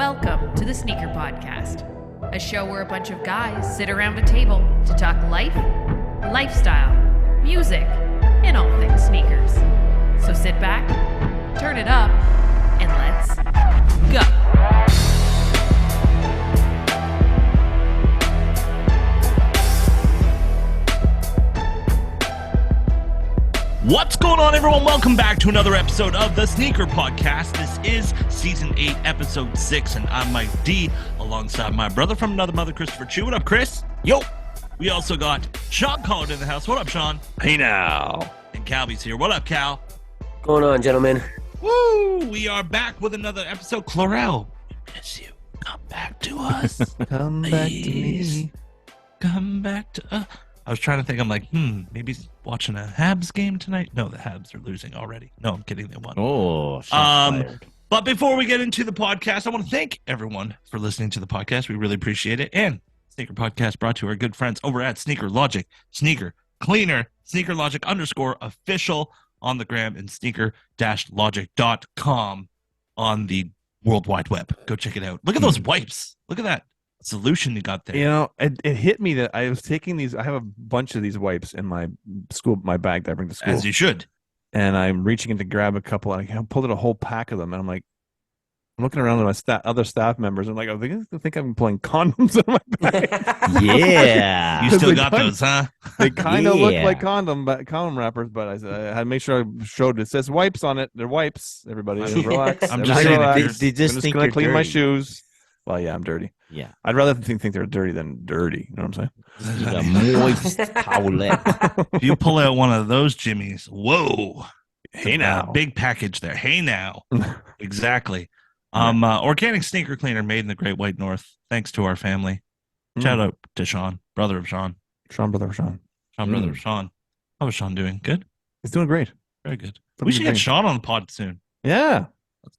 Welcome to the Sneaker Podcast, a show where a bunch of guys sit around a table to talk life, lifestyle, music, and all things sneakers. So sit back, turn it up, and let's go. What's going on, everyone? Welcome back to another episode of the Sneaker Podcast. This is Season 8, Episode 6, and I'm Mike D, alongside my brother from another mother, Christopher Chu. What up, Chris? Yo! We also got Sean Collard in the house. What up, Sean? Hey now! And Calby's here. What up, Cal? What's going on, gentlemen? Woo! We are back with another episode. Chlorel, we miss you. Come back to us. Come back to me. Come back to us. I was trying to think. I'm like, maybe watching a Habs game tonight. No, the Habs are losing already. No, I'm kidding. They won. Oh, shots fired. But before we get into the podcast, I want to thank everyone for listening to the podcast. We really appreciate it. And Sneaker Podcast brought to our good friends over at Sneaker Logic, Sneaker Cleaner, Sneaker Logic _official on the gram, and sneaker-logic.com on the World Wide Web. Go check it out. Look at those wipes. Look at that solution you got there. You know, it hit me that I was taking these. I have a bunch of these wipes in my bag that I bring to school. As you should. And I'm reaching in to grab a couple, and I pulled out a whole pack of them. And I'm like, I'm looking around at my other staff members. And I'm like, I think I'm pulling condoms in my bag. Yeah. You still got those, huh? They kind of look like condom wrappers, but I had to make sure I showed it says wipes on it. They're wipes. Everybody, relax. I'm just saying, relax. They just I'm think gonna you're clean my dirty. shoes. Well, yeah, I'm dirty. Yeah. I'd rather think they're dirty than dirty. You know what I'm saying? The moist towelette. If you pull out one of those Jimmies, whoa. Hey now. Big package there. Hey now. Exactly. Organic sneaker cleaner made in the Great White North. Thanks to our family. Shout out to Sean, brother of Sean. Brother of Sean. Brother of Sean. How is Sean doing? Good? He's doing great. Very good. What We do should you get think? Sean on the pod soon. Yeah.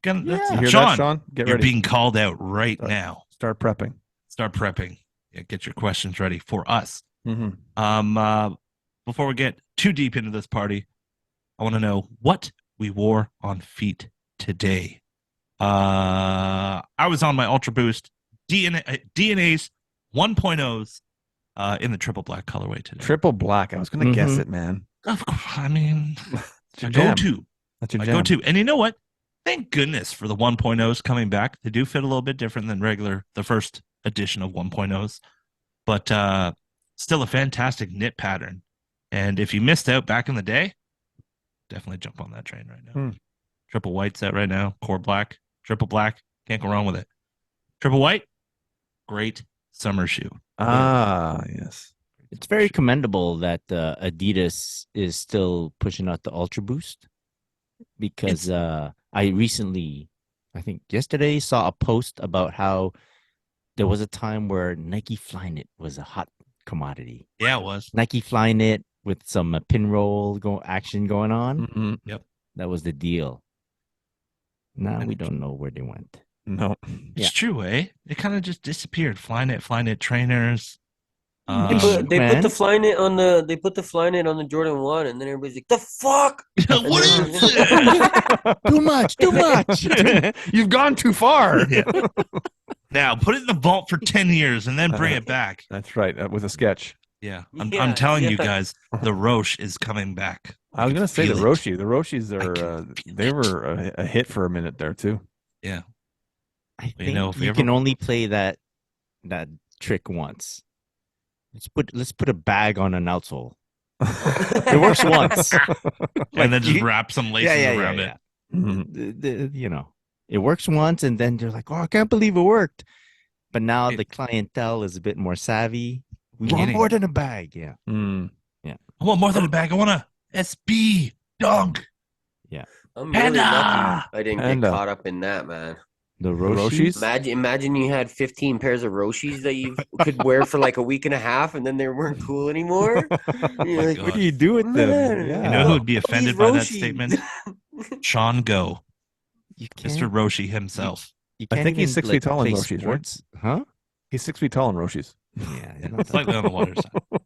You You hear Sean, that, Sean? Get you're ready. being called out right now. Start prepping. Start prepping. Yeah, get your questions ready for us. Mm-hmm. Before we get too deep into this party, I want to know what we wore on feet today. I was on my Ultra Boost DNA's 1.0s in the triple black colorway today. Triple black. I was going to guess it, man. Of course, I mean, your I jam. go to. That's your I jam. go to. And you know what? Thank goodness for the 1.0s coming back. They do fit a little bit different than the first edition of 1.0s, but still a fantastic knit pattern. And if you missed out back in the day, definitely jump on that train right now. Triple white's out right now. Core black, triple black. Can't go wrong with it. Triple white, great summer shoe. Ah, yes. It's very commendable that Adidas is still pushing out the Ultra Boost because I recently, I think yesterday, saw a post about how there was a time where Nike Flyknit was a hot commodity. Yeah, it was. Nike Flyknit with some pin roll action going on. Mm-hmm. Yep. That was the deal. Now we don't know where they went. No. It's true, eh? It kind of just disappeared. Flyknit trainers. They put the Flyknit on the Jordan 1, and then everybody's like, "The fuck? What is this? Too much. You've gone too far. Yeah. Now put it in the vault for 10 years and then bring it back. That's right. With a sketch. Yeah, Yeah, I'm telling you yeah. guys, the Roche is coming back. I was going to say the feel it. Roshi. The Roshis they were a hit for a minute there too. Yeah. I You think know, if we you ever- can only play that trick once. Let's put a bag on an outsole. It works once. And then just you- wrap some laces around it. Mhm. It works once, and then they're like, "Oh, I can't believe it worked." But now the clientele is a bit more savvy. We want Kidding. more than a bag. Yeah. Mm. I want more than a bag. I want a SB dunk. I'm really Panda! lucky I didn't Panda. get caught up in that, man. The Roshis? Roshis. Imagine you had 15 pairs of Roshis that you could wear for like a week and a half, and then they weren't cool anymore. You're like, God. What do you do with them? Man. Yeah. You know who would be These offended by that Roshis. statement? Sean Go, You can't, Mr. Roshi himself. you I can't think he's even, 6 feet tall in play Roshis, right? sports. Huh? He's 6 feet tall in Roshis. Yeah. Yeah, slightly on the water side.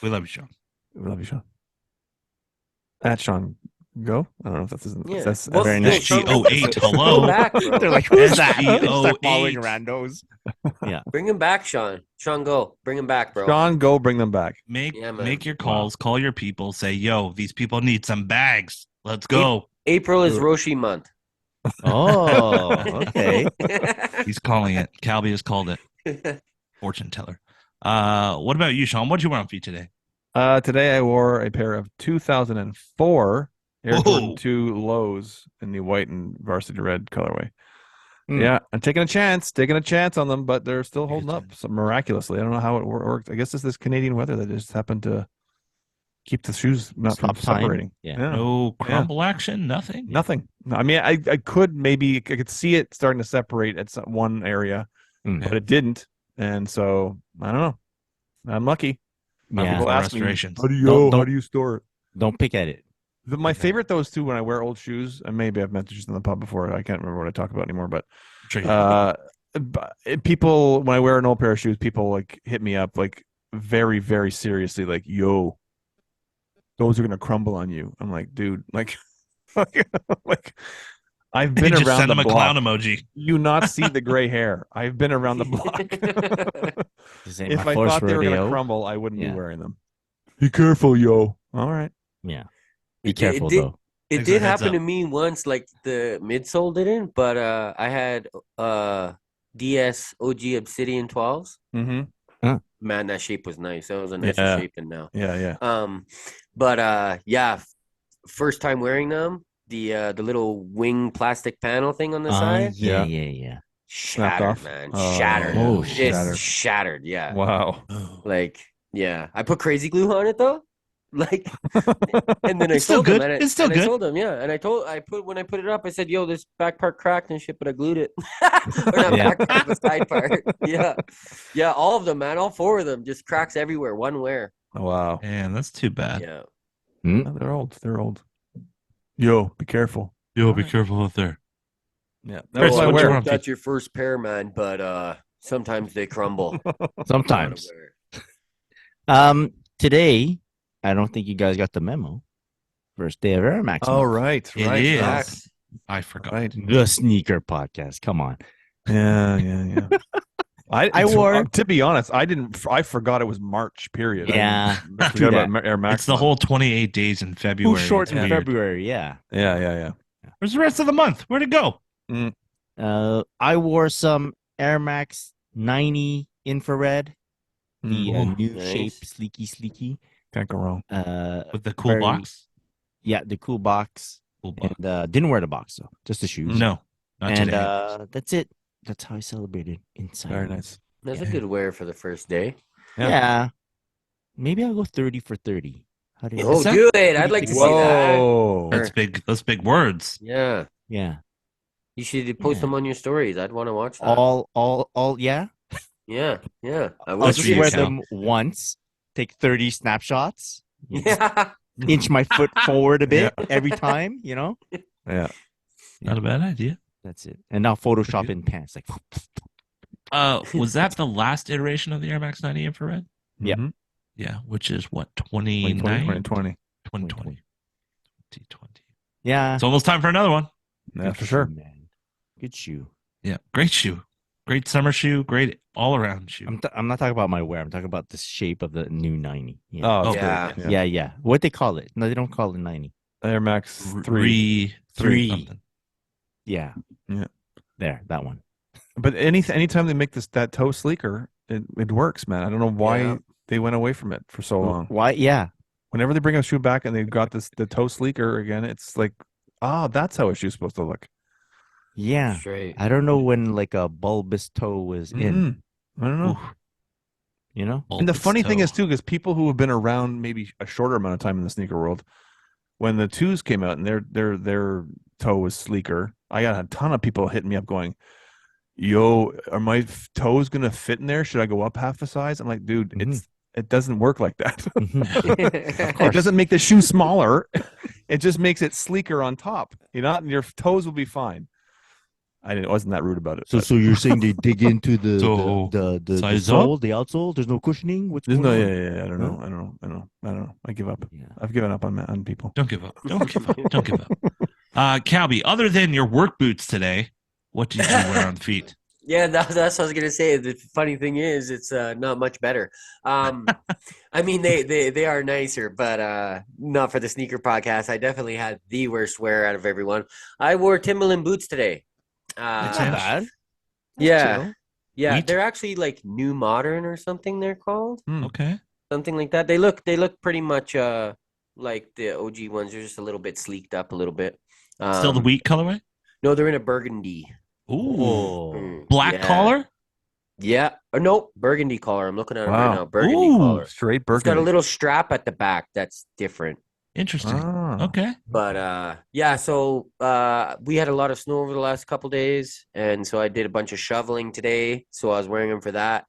We love you, Sean. We love you, Sean. At Sean Go. I don't know if that's Yeah. that's Well, very no, nice. Sean, SG08, bring him hello. back, bro. They're like, who's that? SG08. They start following randos. Yeah. Bring him back, Sean. Sean, go. Bring him back, bro. Sean, go bring them back. Make Yeah, man. make your calls, call your people, say, yo, these people need some bags. Let's Eight- go. April is Roshi month. Oh, okay. He's calling it. Calby has called it. Fortune teller. What about you, Sean? What'd you wear on feet today? Today I wore a pair of 2004 Air Jordan Whoa. 2 lows in the white and varsity red colorway. Hmm. Yeah, I'm taking a chance on them, but they're still Take a holding up chance. so miraculously. I don't know how it worked. I guess it's this Canadian weather that just happened to keep the shoes not from Stop time. separating. Yeah. No crumble action, nothing. Nothing. I mean, I could maybe I could see it starting to separate at one area, Mm. but it didn't, and so I don't know. I'm lucky. Yeah. People For ask me, restorations. how do you Don't- how do you store it? Don't pick at it. My Okay. favorite though is too when I wear old shoes, and maybe I've mentioned this in the pub before. I can't remember what I talk about anymore, but I'm sure you- people when I wear an old pair of shoes, people like hit me up like very very seriously, like, yo, those are gonna crumble on you. I'm like, dude, like, like I've You been just around send the him a block. clown emoji. You not see the gray hair. I've been around the block. This ain't If my I first thought they were gonna rodeo. crumble, I wouldn't be Yeah. wearing them. Be careful, yo. All right. Yeah. Be careful did, though. It Thanks for did the heads happen to up. me once, like the midsole didn't, but I had DS OG Obsidian 12s. Mm-hmm. Man, that shape was nice. That was a nicer Yeah. shape than now. Yeah. But yeah, first time wearing them, the little wing plastic panel thing on the side, Yeah. Snapped shattered, off? man, Oh. shattered. Oh, Just shattered. shattered. Yeah, Wow. like yeah. I put crazy glue on it though, like, and then I It's still told them, good. and It's still I good. told them, yeah, and when I put it up, I said, "Yo, this back part cracked and shit, but I glued it." Or not Yeah. back part, but side part. Yeah, all of them, man, all four of them, just cracks everywhere, one wear. Wow. Man, that's too bad. Yeah. No, they're old. They're old. Yo, be careful. Yo, All be right. careful out there. Yeah. Chris, That's what I what you wear. want? That's your first pair, man, but sometimes they crumble. Sometimes. Gotta wear. Today, I don't think you guys got the memo. First day of Air Max. Oh, month. right. It Right. is. Right. I forgot. Right. The sneaker podcast. Come on. Yeah. I wore- to be honest, I forgot it was March, period. Yeah, I true forgot about Air Max. It's the month. whole 28 days in February. Too short It's in weird. February. Yeah. Yeah. Where's the rest of the month? Where'd it go? I wore some Air Max 90 infrared, the Mm. new Nice. shape, sleeky. Can't go wrong. With the cool very- box? Yeah, the cool box. Cool box. And didn't wear the box though, just the shoes. No, not and today. that's it. That's how I celebrated inside. Very nice. That's a Yeah. good wear for the first day. Yeah. Yeah. Maybe I'll go 30 for 30. How do you Oh, that- do it! I'd like to see that. Whoa. That's big. That's big words. Yeah, Yeah. you should post Yeah. them on your stories. I'd want to watch that. All yeah. Yeah. I I'll would That's just for you, wear Cal. them once, take 30 snapshots, Yeah. inch my foot forward a bit every time, Yeah. Not a bad idea. That's it. And now Photoshop in pants. Like Was that the last iteration of the Air Max 90 infrared? Yeah. Mhm. Yeah, which is what, 29? 2020. 2020. 2020. yeah. It's almost time for another one. Yeah, Good for sure. shoe, man. Good shoe. Yeah, great shoe. Great summer shoe. Great all-around shoe. I'm not talking about my wear. I'm talking about the shape of the new 90. Yeah. Oh, it's Yeah. great. Yeah. What they call it? No, they don't call it 90. Air Max 3. Three Three. something. Yeah. Yeah. There, that one. But anytime they make that toe sleeker, it works, man. I don't know why Yeah. they went away from it for so long. Why? Yeah. Whenever they bring a shoe back and they've got the toe sleeker again, it's like, that's how a shoe's supposed to look. Yeah. Straight. I don't know when like a bulbous toe was in, I don't know. Oof. you know? And the Bulbous funny thing toe. is too, because people who have been around maybe a shorter amount of time in the sneaker world, when the twos came out and their toe was sleeker, I got a ton of people hitting me up going, "Yo, are my toes gonna fit in there? Should I go up half a size?" I'm like, dude, it doesn't work like that. Mhm. It doesn't make the shoe smaller. It just makes it sleeker on top. Your toes will be fine. I wasn't that rude about it. So but you're saying they dig into the So, the size sole, up? the outsole? There's no cushioning. What's there's going no, on? I don't Huh? know. I don't know. I give up. Yeah. I've given up on people. Don't give up. Don't give up. Don't give up. Calby, other than your work boots today, what did you wear on feet? Yeah, that's what I was gonna say. The funny thing is, it's not much better. I mean, they are nicer, but not for the sneaker podcast. I definitely had the worst wear out of everyone. I wore Timberland boots today. That's Yeah. not bad. That's Yeah, chill. yeah, Wheat? they're actually like New Modern or something. They're called Okay. something like that. They look pretty much like the OG ones. They're just a little bit sleeked up a little bit. Still the wheat colorway? No, they're in a burgundy. Ooh. Oh. Black Yeah. collar? Yeah. Or nope, burgundy collar. I'm looking at it right Wow. now. Burgundy Ooh. collar. Straight It's got a burgundy. little strap at the back that's different. Interesting. Ah. Okay. But yeah, so we had a lot of snow over the last couple days, and so I did a bunch of shoveling today. So I was wearing them for that.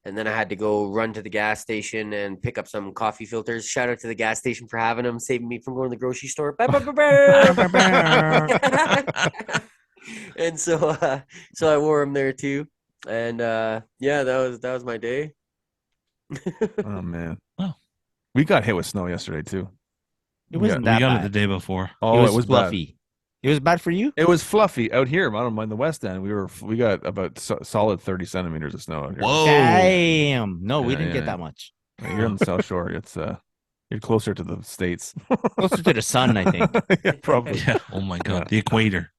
And then I had to go run to the gas station and pick up some coffee filters. Shout out to the gas station for having them, saving me from going to the grocery store. And so I wore them there too. And yeah, that was my day. Oh man. Wow. We got hit with snow yesterday too. It We wasn't We that got bad. it the day before. Oh, it was bad. fluffy. It was bad for you? It was fluffy out here. I don't mind the West End. We got about solid 30 centimeters of snow out here. Whoa. Damn. No, we Yeah, didn't yeah, get that much. You're on the South Shore. It's you're closer to the States. Closer to the sun, I think. Yeah, probably. Yeah. Oh my God. Yeah. The equator.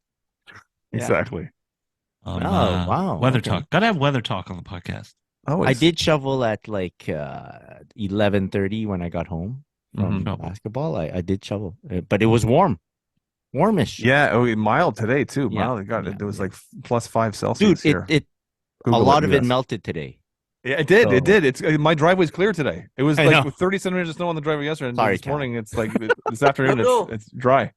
Yeah. Exactly. Wow. Weather Okay. talk. Gotta have weather talk on the podcast. Always. I did shovel at like 11:30 when I got home from Mhm. basketball. I did shovel, but it was warmish. Yeah, mild today too. Yeah, Mild. yeah, It was yeah. like +5 Celsius Dude, here. it a Google lot of it yes. melted today. Yeah, it did. So- It did. It's my driveway's clear today. It was I like know. 30 centimeters of snow on the driveway yesterday. And Sorry, this Cal. morning, it's like this afternoon. No. It's dry.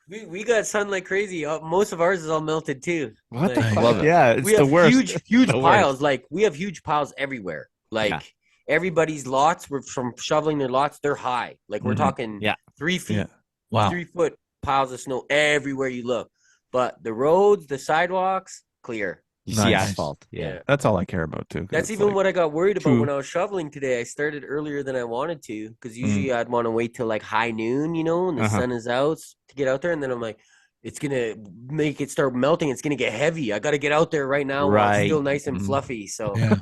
We got sun like crazy. Most of ours is all melted too. What the fuck? Love it. Yeah, it's we the have worst. huge The worst. piles. Like we have huge piles everywhere. Like Yeah. everybody's lots were from shoveling their lots. They're high. Like we're Mhm. talking Yeah. 3 feet, Yeah. Wow. 3 foot piles of snow everywhere you look. But the roads, the sidewalks, clear. You see Nice. asphalt. Yeah. That's all I care about too. 'cause That's it's even like- what I got worried about true. when I was shoveling today. I started earlier than I wanted to because usually I'd want to wait till like high noon, when the Uh-huh. sun is out to get out there. And then I'm like, it's gonna make it start melting. It's gonna get heavy. I got to get out there right now while it's still Right. nice and Mhm. fluffy. So Yeah.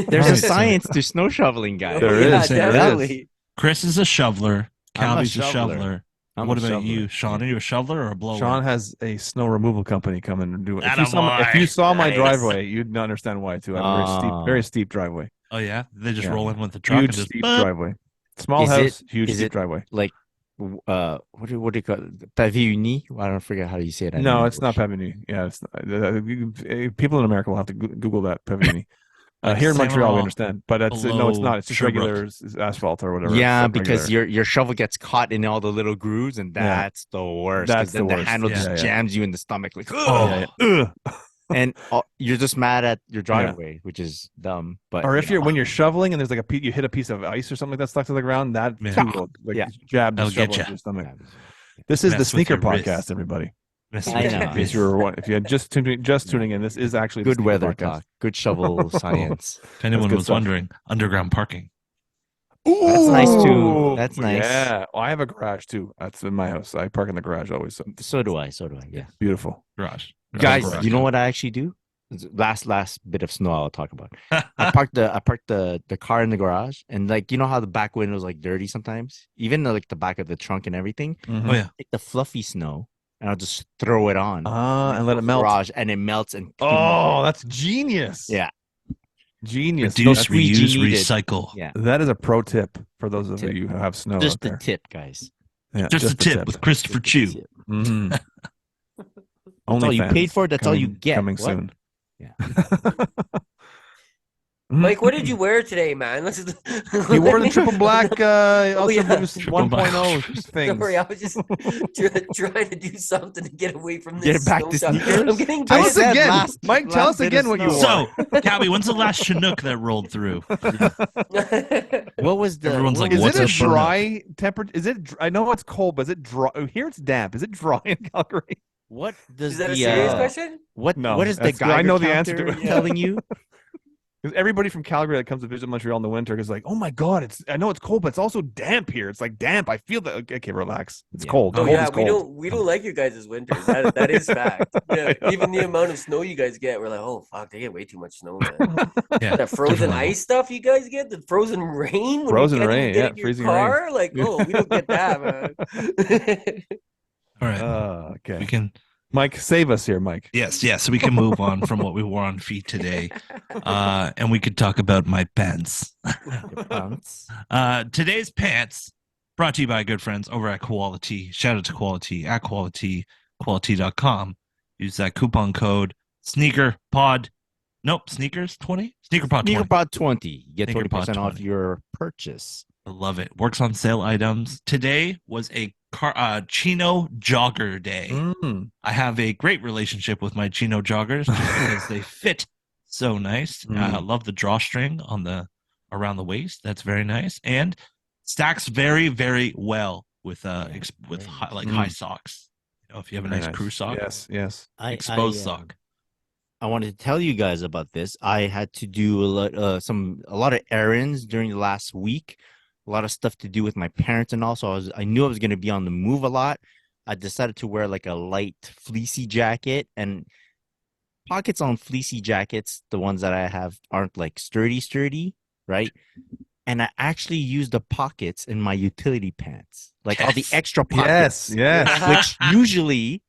There's a Right. science to snow shoveling, guys. There yeah, is, there is. definitely. Chris is a shoveler. I'm a Calby's a shoveler. shoveler. I'm What a about you, shoveler. Sean? Are you a shoveler or a blower? Sean has a snow removal company coming and do it. If Attaboy. you saw my Nice. driveway, you'd not understand why too. I have a very steep driveway. Oh yeah, they just Yeah. roll in with the truck Huge and just steep boop. driveway. Small Is house, it- huge is steep it- driveway. Like, what do you call it? Pavé uni? I don't forget how you say it. in No, it's not English. Pavini. Yeah, it's not, people in America will have to Google that Pavini. Like Here in Saint Montreal, we Laurent understand, but no, it's below not. It's just Sherbrooke. regular asphalt or whatever. It's Yeah, like because regular. your shovel gets caught in all the little grooves, and Yeah. that's the worst. 'cause That's then the the worst. handle Yeah. just Yeah, yeah. jams you in the stomach, like, Oh. Ugh. and you're just mad at your driveway, which is dumb. But Or if when you're shoveling and there's like you hit a piece of ice or something like that stuck to the ground, that Yeah. too will Yeah. jab the That'll shovel get ya. into your stomach. Yeah. This is the Mess with sneaker your podcast, wrist. everybody. Mess I with know. your If wrist. you had just tuning in, this is actually the good sneaker weather podcast. talk, good shovel science. If anyone good was stuff. wondering, underground parking. That's nice too. Ooh, That's nice. Yeah, well, I have a garage too. That's in my house. I park in the garage always. So So do I. So do I. Yeah. beautiful. Garage. Guys, Garage. you know what I actually do? Last bit of snow I'll talk about. I parked the car in the garage, and like how the back window's like dirty sometimes, even like the back of the trunk and everything. Oh yeah. Take the fluffy snow and I'll just throw it on. And let it the melt. garage, and it melts and Oh, that's genius. yeah. Genius. Reduce, That's- squeegee reuse, needed. recycle. Yeah. That is a pro tip for those of Tip. you who have snow Just out the there. tip, guys. Yeah, Just a the tip with Christopher Just the Chu. tip. Mhm. That's all you OnlyFans paid for. That's all you coming- get. Coming What? soon. Yeah. Mike, what did you wear today, man? Let's He wore the triple black Oh, Ultra yeah. Boost Triple black. 1.0 things. Sorry, I was just trying to do something to get away from this. Get back to snow stuff. sneakers? I'm getting Tell I us said again, last- Mike. Tell last us bit again of what you snow. wore. So, Calby, when's the last Chinook that rolled through? What was the? Everyone's what like, Is was what's it a a Chinook? dry temperature? Is it? I know it's cold, but is it dry? Here it's damp. Is it dry in Calgary? What does Is that a the serious question? what No, what is the that's good. I Geiger know the answer to counter it. telling you? Because everybody from Calgary that comes to visit Montreal in the winter is like, oh my God, I know it's cold, but it's also damp here. It's like damp. I feel that. Okay, relax. It's Yeah. cold. No, Cold yeah, is cold. we don't like your guys' winters. That is fact. Yeah, I know. even the amount of snow you guys get, we're like, oh fuck, they get way too much snow, man. Yeah, That frozen different level. ice stuff you guys get, the frozen rain when Frozen you can't rain, even get yeah, in your freezing rain. car. Like, oh, we don't get that, man. All right, Okay. we can. Mike, save us here, Mike. Yes, yes, we can move on from what we wore on feet today, and we could talk about my pants. Your pants. Today's pants brought to you by good friends over at Quality. Shout out to Quality at quality.com. Use that coupon code SneakerPod. Nope, sneakers 20. SneakerPod 20. SneakerPod 20. You get SneakerPod 20% off 20. your purchase. I love it. Works on sale items. Today was a chino jogger day. Mm. I have a great relationship with my chino joggers just because they fit so nice. I love the drawstring on the around the waist. That's very nice and stacks very very well with with high socks. You know, if you have a Very nice crew sock, Yes. exposed sock. I wanted to tell you guys about this. I had to do a lot of errands during the last week. A lot of stuff to do with my parents and all. So I knew I was going to be on the move a lot. I decided to wear like a light fleecy jacket, and pockets on fleecy jackets, the ones that I have aren't like sturdy, right? And I actually used the pockets in my utility pants, like all the Yes. extra pockets. Yes. Which usually,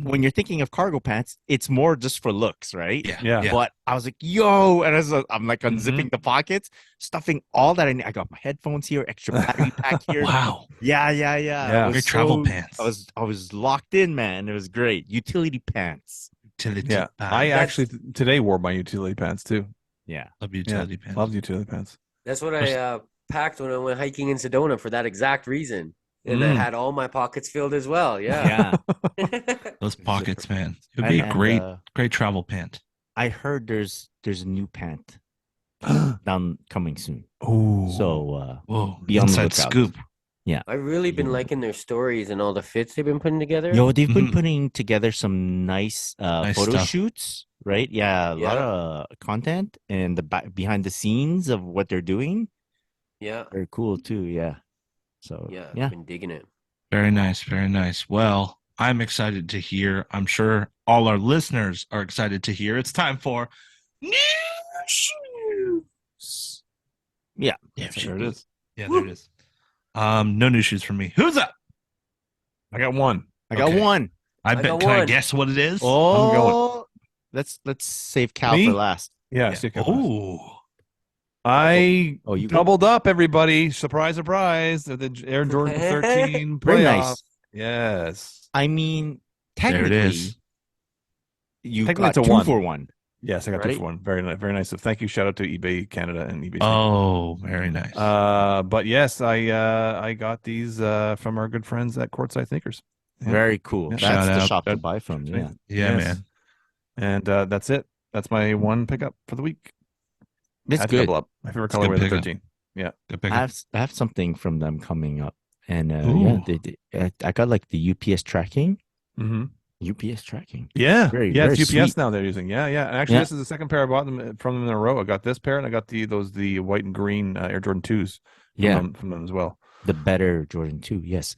when you're thinking of cargo pants, it's more just for looks, right? Yeah. But I was like, yo, and I'm like Mm-hmm. unzipping the pockets, stuffing all that I need. I got my headphones here, extra battery pack here. Wow. Yeah. Yeah. Great travel pants. I was locked in, man. It was great. Utility pants. Utility Yeah. pants. I actually today wore my utility pants too. Yeah. love utility pants. Love utility pants. That's what I packed when I went hiking in Sedona for that exact reason. And I had all my pockets filled as well. Yeah. Those pockets, man. It would be a great travel pant. I heard there's a new pant down coming soon. Oh. So Whoa. be on the Inside lookout. scoop. Yeah. I've really been liking their stories and all the fits they've been putting together. Yo, they've been Mhm. putting together some nice photo stuff. shoots, right? Yeah, a lot of content and the behind the scenes of what they're doing. Yeah. Very cool too. Yeah. So Yeah. yeah. I've been digging it. Very nice. Very nice. Well, I'm excited to hear. I'm sure all our listeners are excited to hear. It's time for new shoes. Yeah. Yeah, There it is. Yeah, there it is. No new shoes for me. Who's up? I got one. I got Okay. one. I got bet. Can I one. guess what it is? Oh, let's save Cal Me? for last. Yeah. Yeah. see you guys. Oh, I Oh, you go. doubled up, everybody. Surprise, surprise. The Air Jordan 13 Very playoff. nice. Yes. I mean, there it technically, is. you Technically, got it's a 2 one. for 1. Yes, I got two Right? for one. Very nice. Very nice. So thank you. Shout out to eBay Canada and eBay. Oh, very nice. But yes, I got these from our good friends at Courtside Sneakers. Yeah. Very cool. Yeah. That's Shout the out. shop to Shout- buy from. Yeah. yeah, Yes. man. And that's it. That's my one pickup for the week. It's Had to good. double up. My favorite It's a good colorway, the pickup. 13. Good pick. I have something from them coming up, and Ooh. I got like the UPS tracking. Mm-hmm. UPS tracking. Yeah, Very, yeah, it's very UPS sweet. now they're using. Yeah. And actually, Yeah. this is the second pair I bought from them in a row. I got this pair, and I got the white and green Air Jordan 2s. From them as well. The better Jordan 2. Yes.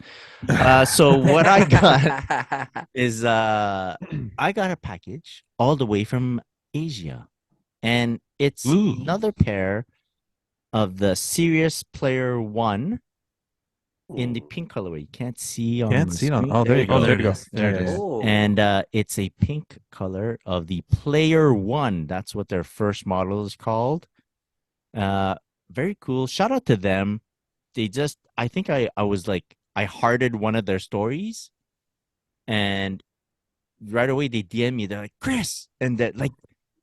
So what I got is I got a package all the way from Asia, and it's Ooh. another pair of the Serious Player 1 in the pink colorway. You can't see on Can't the see it on. screen. Oh, there you go. There There it you go. is. There it is. Oh. And it's a pink color of the Player 1. That's what their first model is called. Very cool. Shout out to them. I think I was like, I hearted one of their stories, and right away they DM me. They're like, Chris, and that like,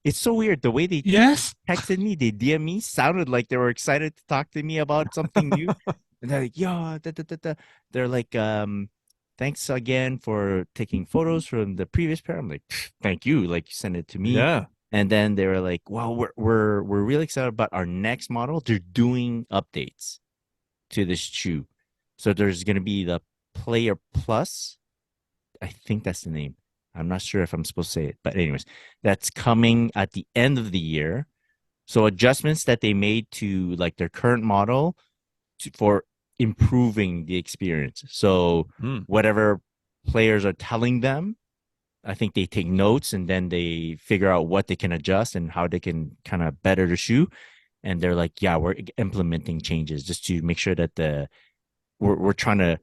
it's so weird the way they Yes. texted me. They DM me, sounded like they were excited to talk to me about something new. And they're like, yo, they're like, thanks again for taking photos from the previous pair. I'm like, thank you. Like, you sent it to me. Yeah. And then they were like, well, we're really excited about our next model. They're doing updates to this shoe. So there's going to be the Player Plus. I think that's the name. I'm not sure if I'm supposed to say it, but anyways, that's coming at the end of the year. So adjustments that they made to like their current model for improving the experience. So whatever players are telling them, I think they take notes and then they figure out what they can adjust and how they can kind of better the shoe. And they're like, yeah, we're implementing changes just to make sure that we're trying to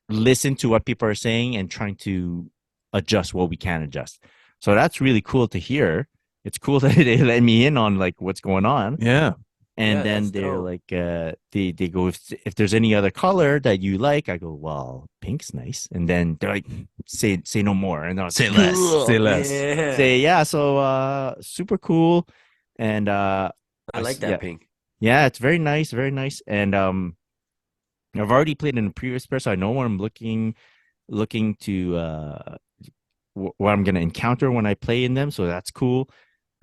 listen to what people are saying and trying to adjust what we can adjust. So that's really cool to hear. It's cool that they let me in on like what's going on. Yeah. And Yeah, then that's they're dope. like, they go, if there's any other color that you like, I go, well, pink's nice. And then they're like, say no more. And I was Say like, less. "Cool." Say less. Say yeah. So super cool. And I like that yeah, pink. yeah, it's very nice, very nice. And I've already played in a previous pair, so I know what I'm looking to what I'm gonna encounter when I play in them. So that's cool.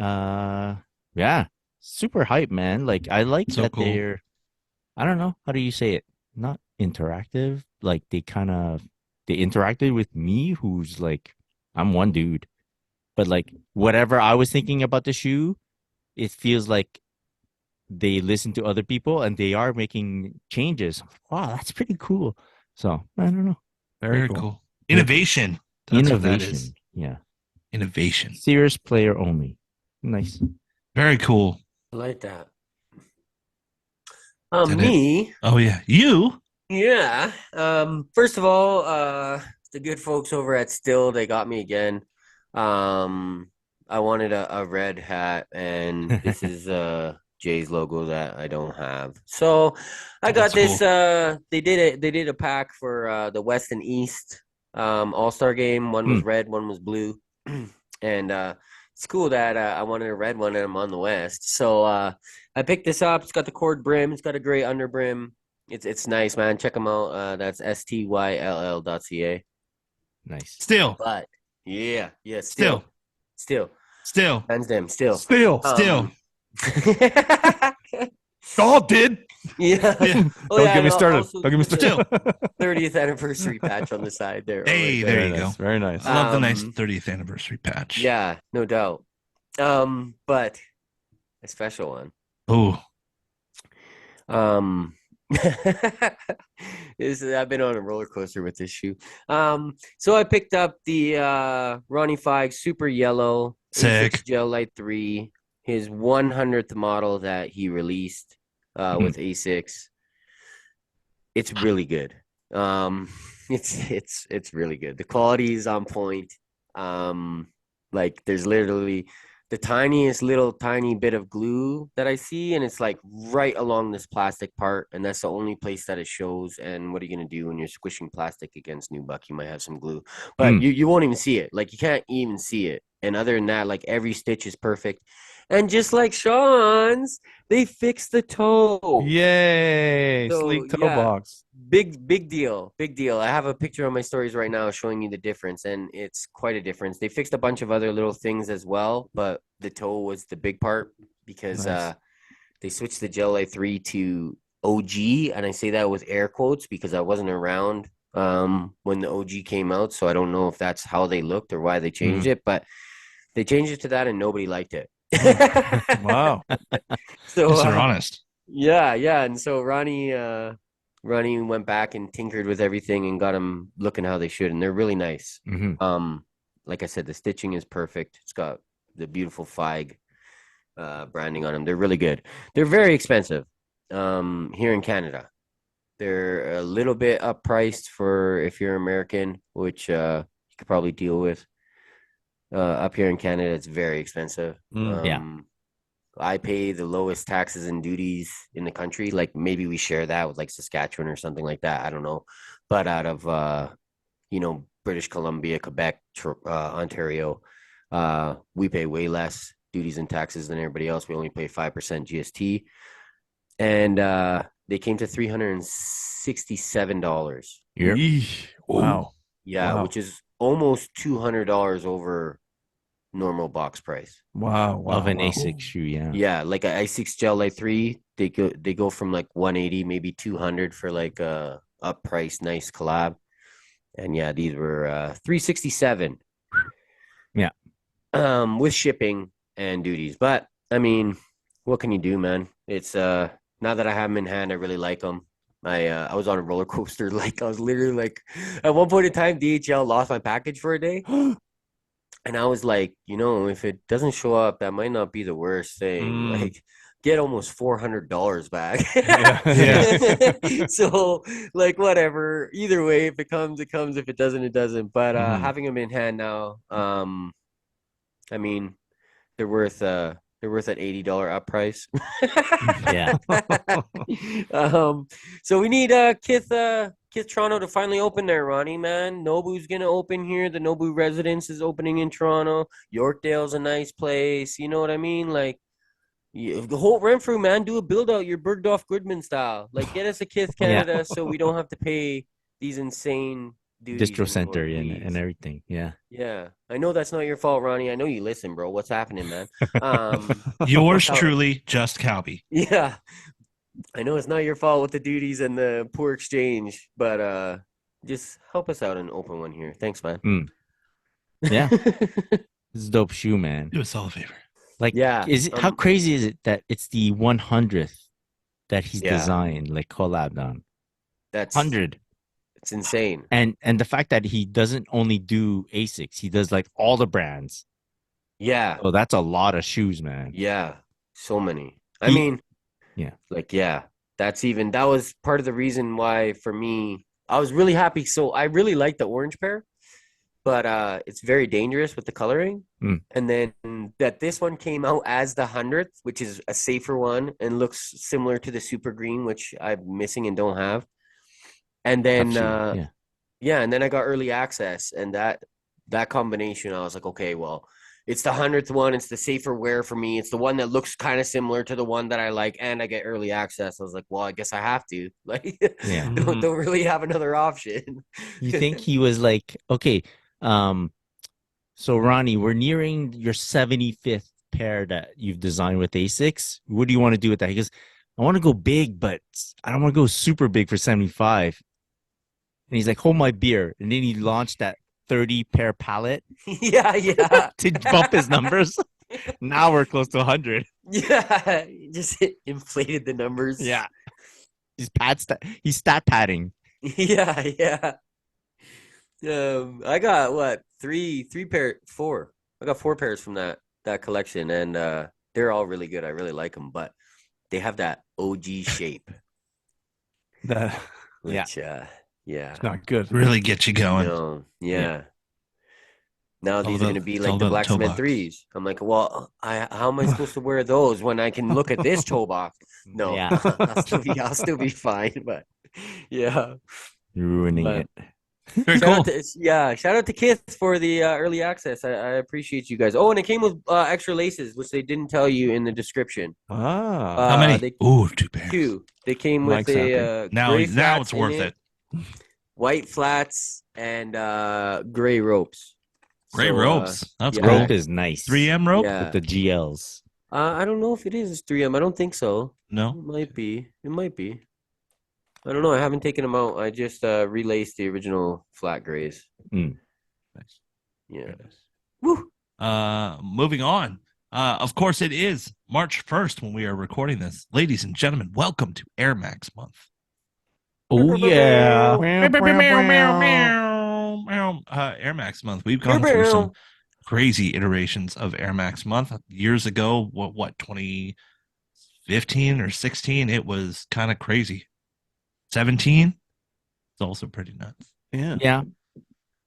Yeah, super hype, man. Like I like So that cool. they're, I don't know, how do you say it? Not interactive. Like they interacted with me, who's like, I'm one dude, but like whatever I was thinking about the shoe, it feels like they listen to other people and they are making changes. Wow, that's pretty cool. So I don't know. Very cool. Innovation. That's what that is. Innovation. Yeah. Innovation. Serious player only. Nice. Very cool. I like that. Did it? Me. Oh yeah, you. Yeah. First of all, the good folks over at Still, they got me again. I wanted a red hat, and this is Jay's logo that I don't have. So I got That's this. cool. They did a pack for the West and East All-Star game. One was red, one was blue. And it's cool that I wanted a red one and I'm on the West. So I picked this up. It's got the cord brim, it's got a gray under brim. It's nice, man. Check them out. That's styll.ca. Nice. Still. But yeah, Still. hands them, still. Still. All did. Yeah. Yeah. Oh, Don't yeah, get me and started. also Don't get me the started. 30th anniversary patch on the side there. Hey, right there Very you nice. go. Very nice. I love the nice Um, 30th anniversary patch. Yeah, no doubt. But a special one. Oh, Um, I've been on a roller coaster with this shoe. So I picked up the Ronnie Fieg Super Yellow Sick. A6 Gel Light 3, his 100th model that he released with A6. It's really good. It's really good. The quality is on point. Like there's literally the tiniest little tiny bit of glue that I see, and it's like right along this plastic part, and that's the only place that it shows. And what are you gonna do when you're squishing plastic against nubuck? You might have some glue, but you won't even see it. Like you can't even see it. And other than that, like every stitch is perfect. And just like Sean's, they fixed the toe. Yay. So, Sleek toe yeah. box. Big deal. I have a picture on my stories right now showing you the difference, and it's quite a difference. They fixed a bunch of other little things as well, but the toe was the big part because Nice. they switched the Gel Light 3 to OG, and I say that with air quotes because I wasn't around when the OG came out, so I don't know if that's how they looked or why they changed it, but they changed it to that and nobody liked it. Wow. So yes, they're honest. yeah, and so Ronnie went back and tinkered with everything and got them looking how they should, and they're really nice. Like I said, the stitching is perfect. It's got the beautiful Fieg branding on them. They're really good. They're very expensive here in Canada. They're a little bit uppriced for if you're American, which you could probably deal with. Up here in Canada, it's very expensive. Yeah. I pay the lowest taxes and duties in the country. Like maybe we share that with like Saskatchewan or something like that. I don't know. But out of British Columbia, Quebec, Ontario, we pay way less duties and taxes than everybody else. We only pay 5% GST. And they came to $367. Yep. Yeesh. Wow. Yeah, Wow. which is almost $200 over normal box price. Wow. Of an wow. A6 shoe, yeah. Yeah, like a i6 Gel Light 3, they go from like 180, maybe 200 for like a up price nice collab. And yeah, these were $367. Yeah. With shipping and duties. But I mean, what can you do, man? It's now that I have them in hand, I really like them. I was on a roller coaster. Like I was literally like, at one point in time, DHL lost my package for a day. And I was like, if it doesn't show up, that might not be the worst thing. Like, get almost $400 back. Yeah. So, like, whatever. Either way, if it comes, it comes. If it doesn't, it doesn't. But having them in hand now, I mean, they're worth that $80 up price. Yeah. So we need Kith Toronto to finally open there, Ronnie, man. Nobu's gonna open here. The Nobu residence is opening in Toronto. Yorkdale's a nice place. You know what I mean? Like the whole Renfrew, man, do a build out your Bergdorf Goodman style. Like get us a Kith Canada so we don't have to pay these insane duties Distro center anymore, and everything. Yeah. yeah. I know that's not your fault, Ronnie. I know you listen, bro. What's happening, man? Yours truly, Just Calby. Yeah. I know it's not your fault with the duties and the poor exchange, but just help us out and open one here. Thanks, man. Yeah. This is a dope shoe, man. Do us all a favor. Like, Yeah, is it how crazy is it that it's the 100th that he's designed, like collabed on? That's 100. It's insane. And the fact that he doesn't only do ASICs, he does like all the brands. Yeah. Oh, that's a lot of shoes, man. Yeah. So many. I mean, that was part of the reason why for me, I was really happy. So I really like the orange pair, but it's very dangerous with the coloring. And then that this one came out as the 100th, which is a safer one and looks similar to the super green, which I'm missing and don't have. And then and then I got early access, and that combination, I was like, okay, well, it's the 100th one. It's the safer wear for me. It's the one that looks kind of similar to the one that I like, and I get early access. I was like, well, I guess I have to. Like, don't really have another option. You think he was like, okay, so Ronnie, we're nearing your 75th pair that you've designed with ASICs. What do you want to do with that? He goes, I want to go big, but I don't want to go super big for 75. And he's like, hold my beer. And then he launched that 30 pair pallet. Yeah. To bump his numbers. Now we're close to 100. Yeah. Just inflated the numbers. Yeah. He's stat padding. Yeah. I got four. I got 4 pairs from that collection, and they're all really good. I really like them, but they have that OG shape. Which, it's not good. Really get you going. Yeah. Now these are going to be like the Black Cement 3s. I'm like, well, how am I supposed to wear those when I can look at this toe box? No, I'll still be fine. But yeah, you're ruining it. Very cool. Shout out to Kith for the early access. I appreciate you guys. Oh, and it came with extra laces, which they didn't tell you in the description. How many? 2 pairs. 2. They came with now it's worth it. White flats and gray ropes. Gray ropes. That's cool. Rope is nice. 3M rope with the GLs. I don't know if it is 3M. I don't think so. No, it might be. I don't know. I haven't taken them out. I just relaced the original flat grays. Nice. Yeah. Woo. Moving on. Of course, it is March 1st when we are recording this. Ladies and gentlemen, welcome to Air Max Month. Oh, yeah. Air Max Month. We've gone through some crazy iterations of Air Max Month. Years ago, what 2015 or 16, it was kind of crazy. 17, it's also pretty nuts. Yeah.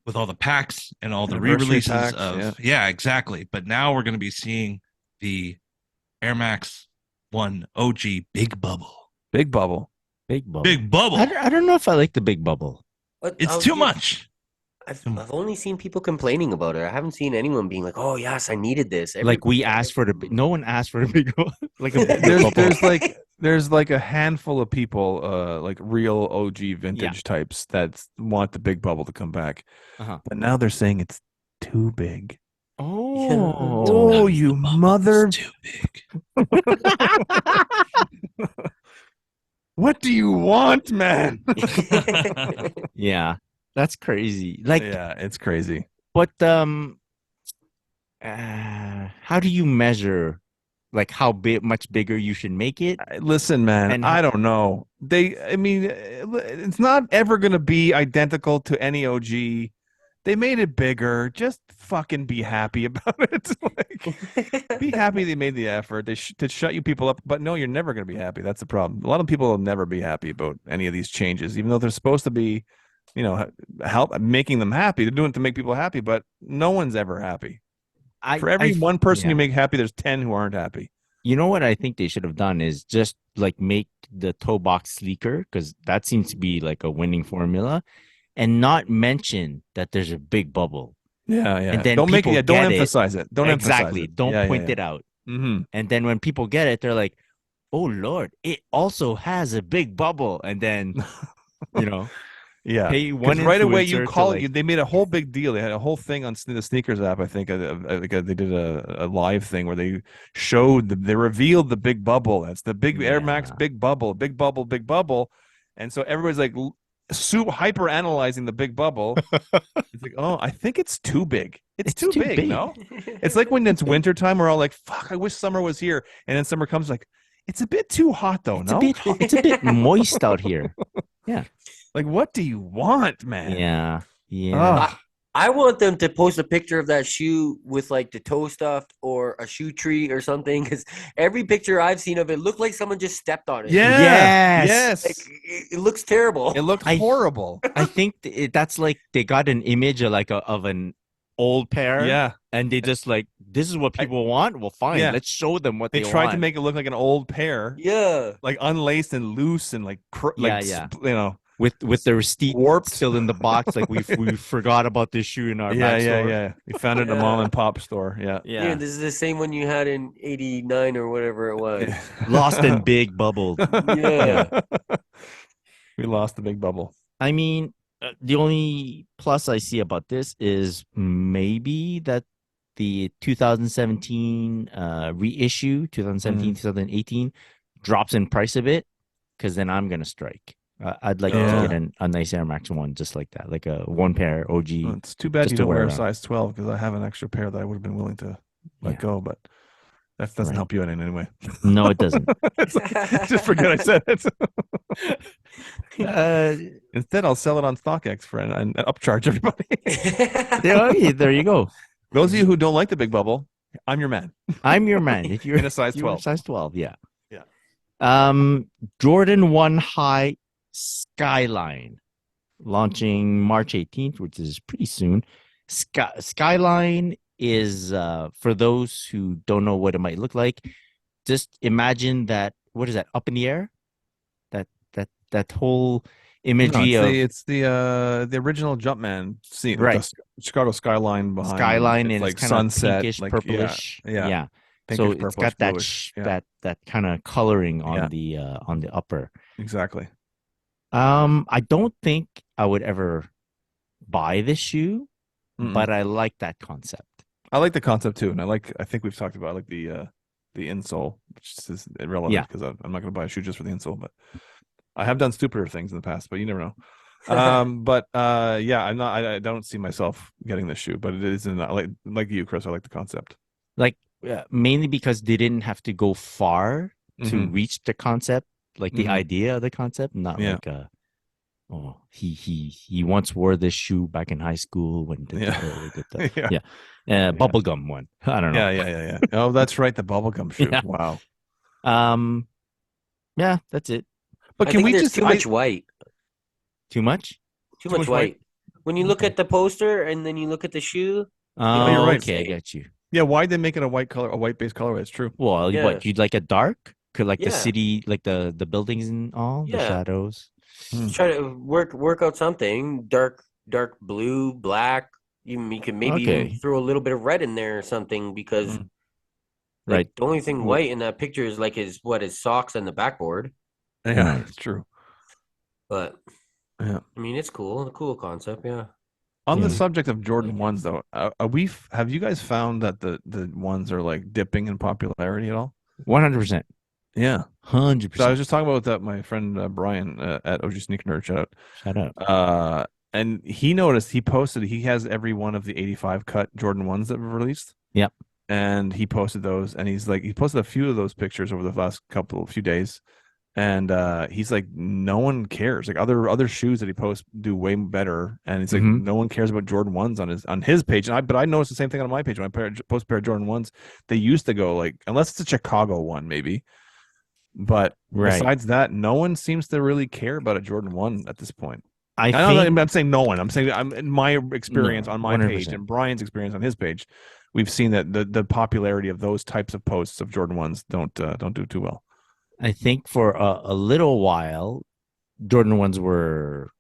With all the packs and all the re-releases of exactly. But now we're going to be seeing the Air Max 1 OG Big Bubble. Big Bubble. Big Bubble. Big Bubble. I don't know if I like the Big Bubble. It's too much. I've only seen people complaining about it. I haven't seen anyone being like, "Oh yes, I needed this." Like we asked for the. No one asked for the big. Like there's like a handful of people, like real OG vintage types that want the Big Bubble to come back, but now they're saying it's too big. Oh, you mother! Too big. What do you want, man? Yeah. That's crazy. Like, Yeah, it's crazy. but how do you measure like how much bigger you should make it? Listen, man, And I don't know. I mean, it's not ever going to be identical to any OG. They made it bigger. Just fucking be happy about it. Like, be happy they made the effort. To shut you people up. But no, you're never going to be happy. That's the problem. A lot of people will never be happy about any of these changes, even though they're supposed to be, help making them happy. They're doing it to make people happy, but no one's ever happy. For every one person you make happy, there's 10 who aren't happy. You know what I think they should have done is just like make the toe box sleeker, because that seems to be like a winning formula, and not mention that there's a big bubble. Yeah, yeah. And then don't make it. Yeah, don't get emphasize it. Don't exactly. emphasize it. Don't point it out. Mm-hmm. And then when people get it, they're like, "Oh Lord, it also has a big bubble." And then, Yeah, pay one right away you influencer call to, it. like, They made a whole big deal. They had a whole thing on the sneakers app. I think they did a live thing where they showed they revealed the big bubble. That's the big Air Max big bubble, big bubble, big bubble. And so everybody's like hyper analyzing the big bubble. It's like, oh, I think it's too big. It's too big. No, it's like when it's wintertime, we're all like, fuck, I wish summer was here. And then summer comes like, it's a bit too hot though. It's a bit moist out here. Yeah. Like, what do you want, man? Yeah. Yeah. I want them to post a picture of that shoe with like the toe stuffed or a shoe tree or something, because every picture I've seen of it looked like someone just stepped on it. Yeah. Yes. Like, it looks terrible. It looked horrible. I think that's like they got an image of an old pair. Yeah. And they just like, this is what people want. Well, fine. Yeah. Let's show them what They they tried want. to make it look like an old pair. Yeah. Like unlaced and loose and like, with the receipt warped still in the box, like we forgot about this shoe in our back store. Yeah. We found it in a mom and pop store. Yeah. This is the same one you had in '89 or whatever it was. Lost in big bubble. Yeah. We lost the big bubble. I mean, the only plus I see about this is maybe that the 2017 reissue, 2018 drops in price a bit, because then I'm gonna strike. I'd like to get a nice Air Max 1 just like that, like a one pair OG. Well, it's too bad you don't wear a size 12, because I have an extra pair that I would have been willing to let go, but that doesn't help you in any way. No, it doesn't. Just forget I said it. Instead, I'll sell it on StockX for an upcharge everybody. There you go. Those of you who don't like the big bubble, I'm your man. I'm your man. If you're in a size 12. Size 12, yeah. Jordan 1 High Skyline launching March 18th, which is pretty soon. Skyline is, for those who don't know what it might look like, just imagine that, what is that, up in the air? That whole imagery it's the original Jumpman scene, right? The Chicago skyline behind. Skyline, and like it's kind sunset, of pinkish, like, purplish. Yeah. Pinkish, So it's got that kind of coloring on the upper. Exactly. I don't think I would ever buy this shoe, but I like that concept. I like the concept too, and I think we've talked about the insole, which is irrelevant because I'm not going to buy a shoe just for the insole, but I have done stupider things in the past, but you never know. But I'm not. I don't see myself getting this shoe, but it is like you, Chris. I like the concept. Like mainly because they didn't have to go far to reach the concept, like the idea of the concept, not like he once wore this shoe back in high school when bubblegum one. I don't know. Yeah. Oh, that's right, the bubblegum shoe. Yeah. Wow. Yeah, that's it. But can we just too much white? Too much? Too much white. When you look at the poster and then you look at the shoe. Oh, you're right. Okay, I get you. Yeah, why'd they make it a white based colorway? It's true. Well, what, you'd like a dark? Could like the city, like the buildings and all, the shadows. Just try to work out something dark blue, black. You can maybe even throw a little bit of red in there or something, because the only thing white in that picture is like his socks and the backboard. Yeah, it's true. But I mean, it's cool. A cool concept, yeah. On the subject of Jordan 1s, though, have you guys found that the ones are like dipping in popularity at all? 100%. Yeah, 100%. So I was just talking about that. My friend Brian at OG Sneaker Nerd, shout out. and he noticed, he posted, he has every one of the 85 cut Jordan 1s that were released. Yep. And he posted those, and he's like, he posted a few of those pictures over the last few days. And he's like, no one cares. Like other shoes that he posts do way better. And he's like, no one cares about Jordan 1s on his page. But I noticed the same thing on my page when I post a pair of Jordan 1s. They used to go like, unless it's a Chicago one, maybe. But besides that, no one seems to really care about a Jordan 1 at this point. I'm saying no one. I'm saying in my experience on my 100%. Page and Brian's experience on his page, we've seen that the popularity of those types of posts of Jordan 1s don't do too well. I think for a little while, Jordan 1s were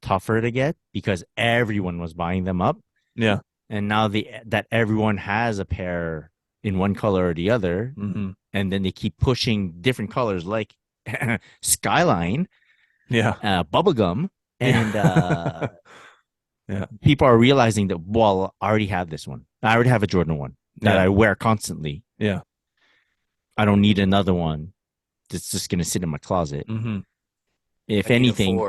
tougher to get because everyone was buying them up. Yeah. And now that everyone has a pair in one color or the other, and then they keep pushing different colors like Skyline, Bubblegum, and people are realizing that, well, I already have this one. I already have a Jordan 1 that I wear constantly. Yeah. I don't need another one. It's just going to sit in my closet. If anything,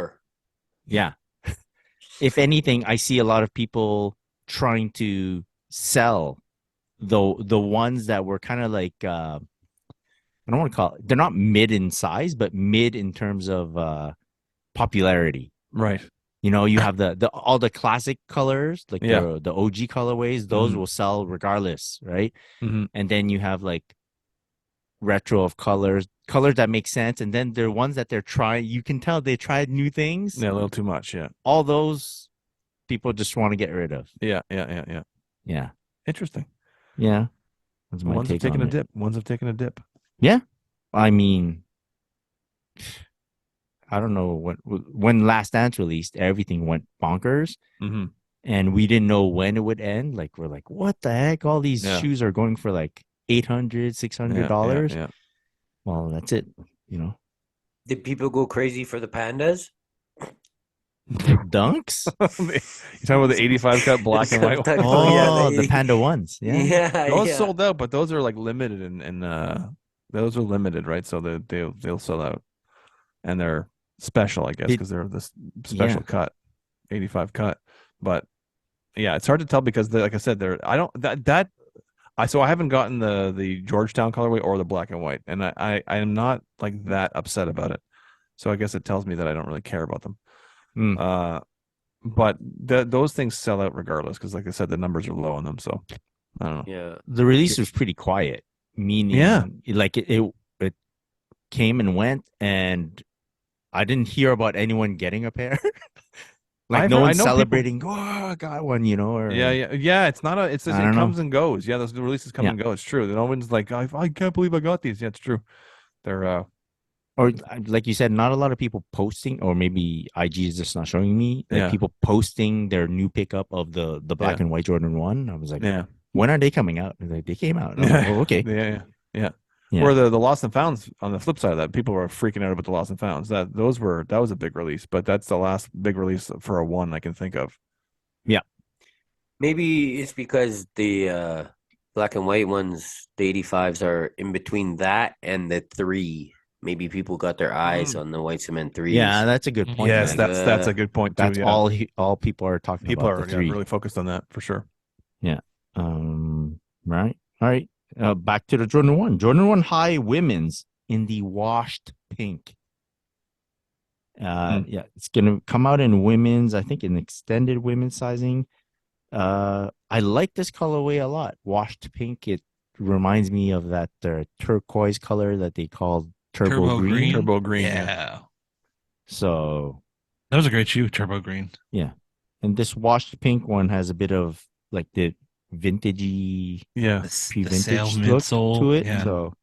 if anything, I see a lot of people trying to sell the ones that were kind of like, I don't want to call it, they're not mid in size, but mid in terms of popularity. Right. You know, you have the all the classic colors, like the OG colorways, those will sell regardless, right? And then you have like retro of colors that make sense, and then there are ones that they're trying, you can tell they tried new things. Yeah, a little too much. All those people just want to get rid of. Yeah. Interesting. Yeah. Ones have taken a dip. Yeah. I mean, I don't know when Last Dance released, everything went bonkers. And we didn't know when it would end. Like, we're like, what the heck? All these shoes are going for like $800, $600. Yeah. Well, that's it. You know. Did people go crazy for the pandas? Dunks? You talking about the 85 cut black and white? Oh, the Panda ones. Yeah. Those sold out, but those are like limited, and those are limited, right? So they'll sell out, and they're special, I guess, because they're this special cut, 85 cut. But yeah, it's hard to tell because like I said, so I haven't gotten the Georgetown colorway or the black and white, and I am not like that upset about it. So I guess it tells me that I don't really care about them. But those things sell out regardless because, like I said, the numbers are low on them. So I don't know. Yeah, the release was pretty quiet, meaning like it came and went, and I didn't hear about anyone getting a pair. Like no one's celebrating. Oh, I got one, you know. Or, yeah. It's not it comes and goes. Yeah, those releases come and go. It's true. No one's like, I can't believe I got these. Yeah, it's true. They're or like you said, not a lot of people posting, or maybe IG is just not showing me. Like people posting their new pickup of the black and white Jordan 1. I was like, when are they coming out? Like, they came out. Like, oh, okay. Yeah. Or the lost and founds on the flip side of that, people were freaking out about the lost and founds. That was a big release, but that's the last big release for a 1 I can think of. Yeah. Maybe it's because the black and white ones, the 85s, are in between that and the 3. Maybe people got their eyes on the white cement 3s. Yeah, that's a good point. Yes, that's a good point too. That's all people are talking about. People are really focused on that for sure. Yeah. Right. All right. Back to the Jordan 1. Jordan 1 High Women's in the washed pink. Yeah, it's gonna come out in women's, I think in extended women's sizing. I like this colorway a lot. Washed pink. It reminds me of that turquoise color that they called turbo green. Turbo green. Yeah. So that was a great shoe, turbo green. Yeah. And this washed pink one has a bit of like the vintagey, pre-vintage look to it. Yeah. So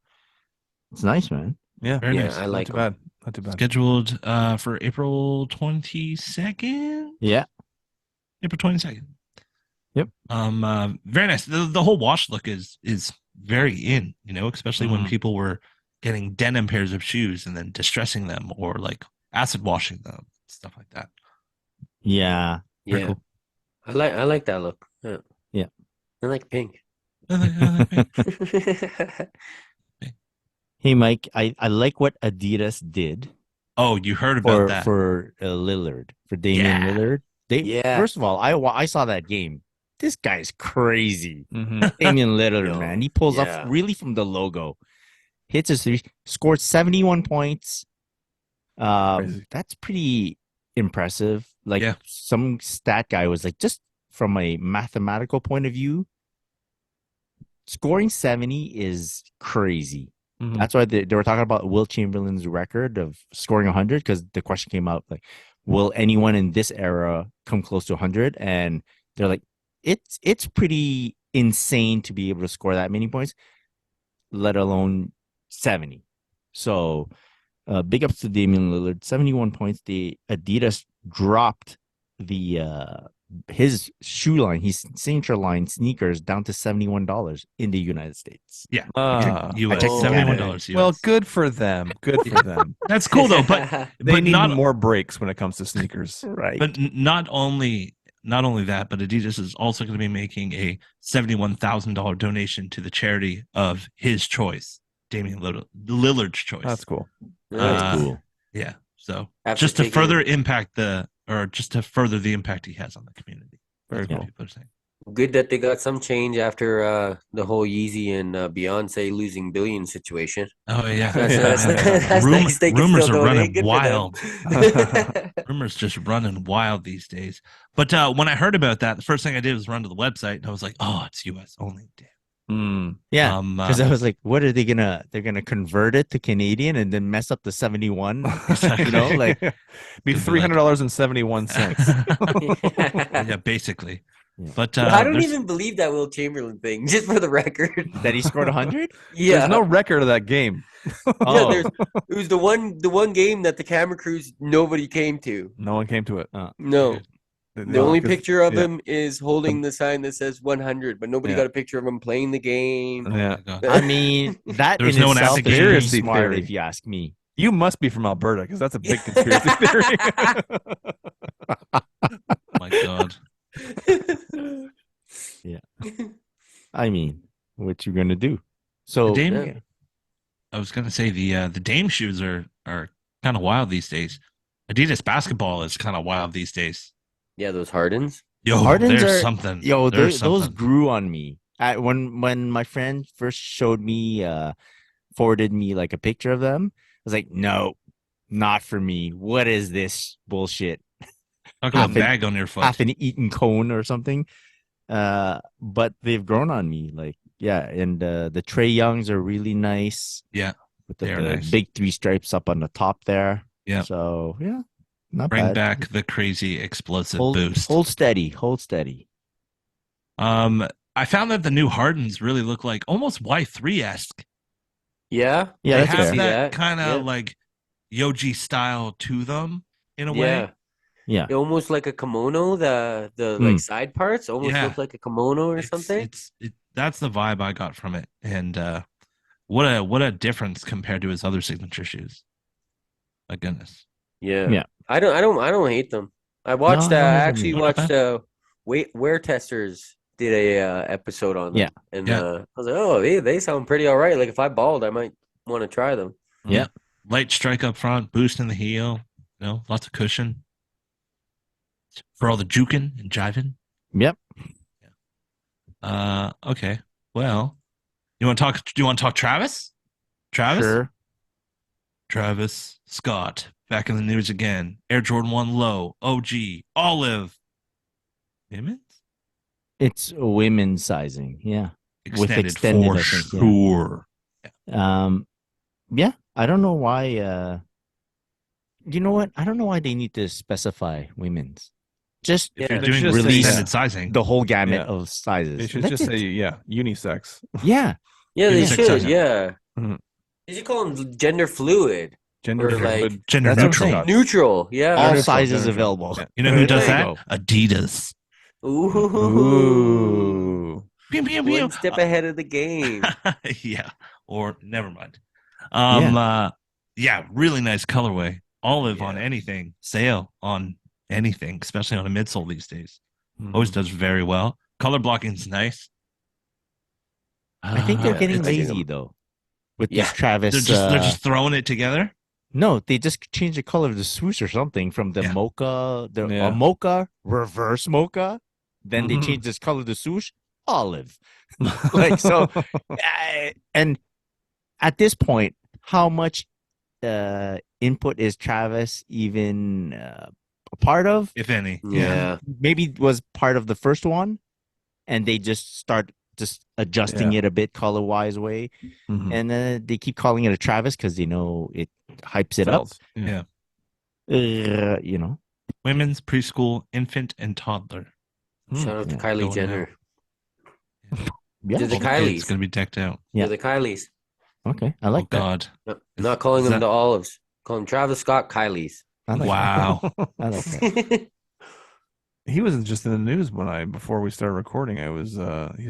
it's nice, man. Yeah, very nice. I like not too bad. Scheduled for April 22nd. Yeah, April 22nd. Yep. Very nice. The whole wash look is very in, you know, especially when people were getting denim pairs of shoes and then distressing them or like acid washing them, stuff like that. Yeah. Yeah. Cool. I like that look. Yeah. Yeah. I like pink. I like pink. Hey, Mike, I like what Adidas did. Oh, you heard about that. For Lillard, for Damian Lillard. Yeah. First of all, I saw that game. This guy's crazy. Mhm. Damian Lillard, Yo, man. He pulls up yeah. really from the logo, hits his three, scored 71 points. Crazy. That's pretty impressive. Like Yeah. some stat guy was like, just from a mathematical point of view, scoring 70 is crazy. Mhm. That's why they were talking about Will Chamberlain's record of scoring 100 because the question came out like, will anyone in this era come close to 100? And they're like, it's pretty insane to be able to score that many points, let alone 70. So big ups to Damian Lillard, 71 points. The Adidas dropped the his shoe line, his signature line sneakers down to $71 in the United States. Yeah. Ah. US, Oh, $71 US. Well, good for them. Good for them. That's cool though, but They but need not more breaks when it comes to sneakers. Right. but not only that, but Adidas is also going to be making a $71,000 donation to the charity of his choice, Damian Lillard's choice. That's cool. That's Uh, cool. Yeah. So After just to taking- further the impact he has on the community. Very That's what cool. people are saying. Good that they got some change after the whole Yeezy and Beyonce losing billions situation. Oh yeah. That's Rumor- nice. They can rumors still are running donate. Good for them. wild. Rumors just running wild these days. But when I heard about that, the first thing I did was run to the website and I was like, oh, it's US only. Damn. Mm. Yeah. Because I uh, was like, what are they gonna? They're gonna convert it to Canadian and then mess up the 71. You know, like be It'd be like- $300.71. yeah, basically. Yeah. But I don't there's- even believe that Will Chamberlain thing, just for the record. that he scored 100. Yeah. There's no record of that game. Oh, Yeah, it was the one game that the camera crews nobody came to. No one came to it. No. The No, only 'cause- picture of yeah. him is holding the sign that says 100, but nobody Yeah. got a picture of him playing the game. oh Yeah. my God. I mean, that There's in no one at itself the is game. pretty Conspiracy smart, theory. if you ask me. You must be from Alberta because that's a big conspiracy theory. Oh my God. I mean, what you gonna do? So The Dame, yeah. I was gonna say the Dame shoes are kind of wild these days. Adidas basketball is kind of wild these days. Yeah, those Hardens. Yo, Hardens there's are- something. Yo, There's those something. grew on me. When my friend first showed me, forwarded me like a picture of them, I was like, no, not for me. What is this bullshit? Talk about half an- bag on your foot. Half an eaten cone or something. But they've grown on me. Like, yeah, and the Trey Youngs are really nice. Yeah, with they are the nice. big 3 stripes up on the top there. Yeah. So yeah, not Bring bad. back the crazy explosive hold, boost. Hold steady. Hold steady. I found that the new Hardens really look like almost Y3-esque. Yeah. Yeah, They that's have fair. that Yeah, kind of yeah. like Yoji style to them in a Yeah. way. Yeah. Almost like a kimono. The Hmm. like side parts almost Yeah. look like a kimono or It's- something. That's the vibe I got from it, and what a difference compared to his other signature shoes. My goodness. Yeah. Yeah. I don't hate them. I watched I don't hate them actually either. watched Wear Testers did a episode on them. Yeah. And Yeah. I was like, oh, they sound pretty all right. Like if I balled, I might want to try them. Yeah. Light strike up front, boost in the heel. You know, lots of cushion for all the juking and jiving. Yep. Okay. Well, you want to talk? Do you want to talk Travis? Travis? Sure. Travis Scott back in the news again. Air Jordan 1 Low, OG, Olive. Women's? It's women's sizing. Yeah. Extended, extended, for I think, yeah. sure. Yeah. I don't know why. You know what? I don't know why they need to specify women's. Just If Yeah, you're they doing should just say release yeah. extended sizing, the whole gamut Yeah. of sizes. They should That's just it. say, yeah, unisex. Yeah. Yeah, they Unisex should. sizing. Yeah. Mhm. They should call them gender fluid. Gender Or like- fluid. gender That's what I'm neutral. saying. Neutral. Yeah. All neutral, sizes gender neutral. available. Yeah. You know who does There that? you Adidas. Ooh. Ooh. Pew, pew, pew. One step ahead of the game. Yeah. Or never mind. Yeah, really nice colorway. Olive on Yeah. anything. Sale on anything, especially on a midsole these days. Mhm. Always does very well. Color blocking's nice. I think they're Uh, getting I dig lazy 'em. though. With Yeah. this Travis. they're just throwing it together. No, they just changed the color of the swoosh or something from the Yeah. mocha, Yeah. mocha, reverse mocha. Then they Mhm. changed this color of the swoosh, olive. Like, so, and at this point, how much input is Travis even a part of? if any. Yeah. Maybe was part of the first one, and they just start just adjusting Yeah. it a bit color wise way, Mhm. and they keep calling it a Travis because they know it hypes it Sells. Yeah. up. You know, Women's, preschool, infant, and toddler. Shout out to Yeah. Kylie Going Jenner. yeah. They're the All the kids Kylies. going to be decked out. Yeah. They're the Kylies. Okay, I Oh, like that. God. No, not calling Is them that- the Olives. Call them Travis Scott Kylies. I like Wow. that. I like that. He was just in the news before we started recording. I was he's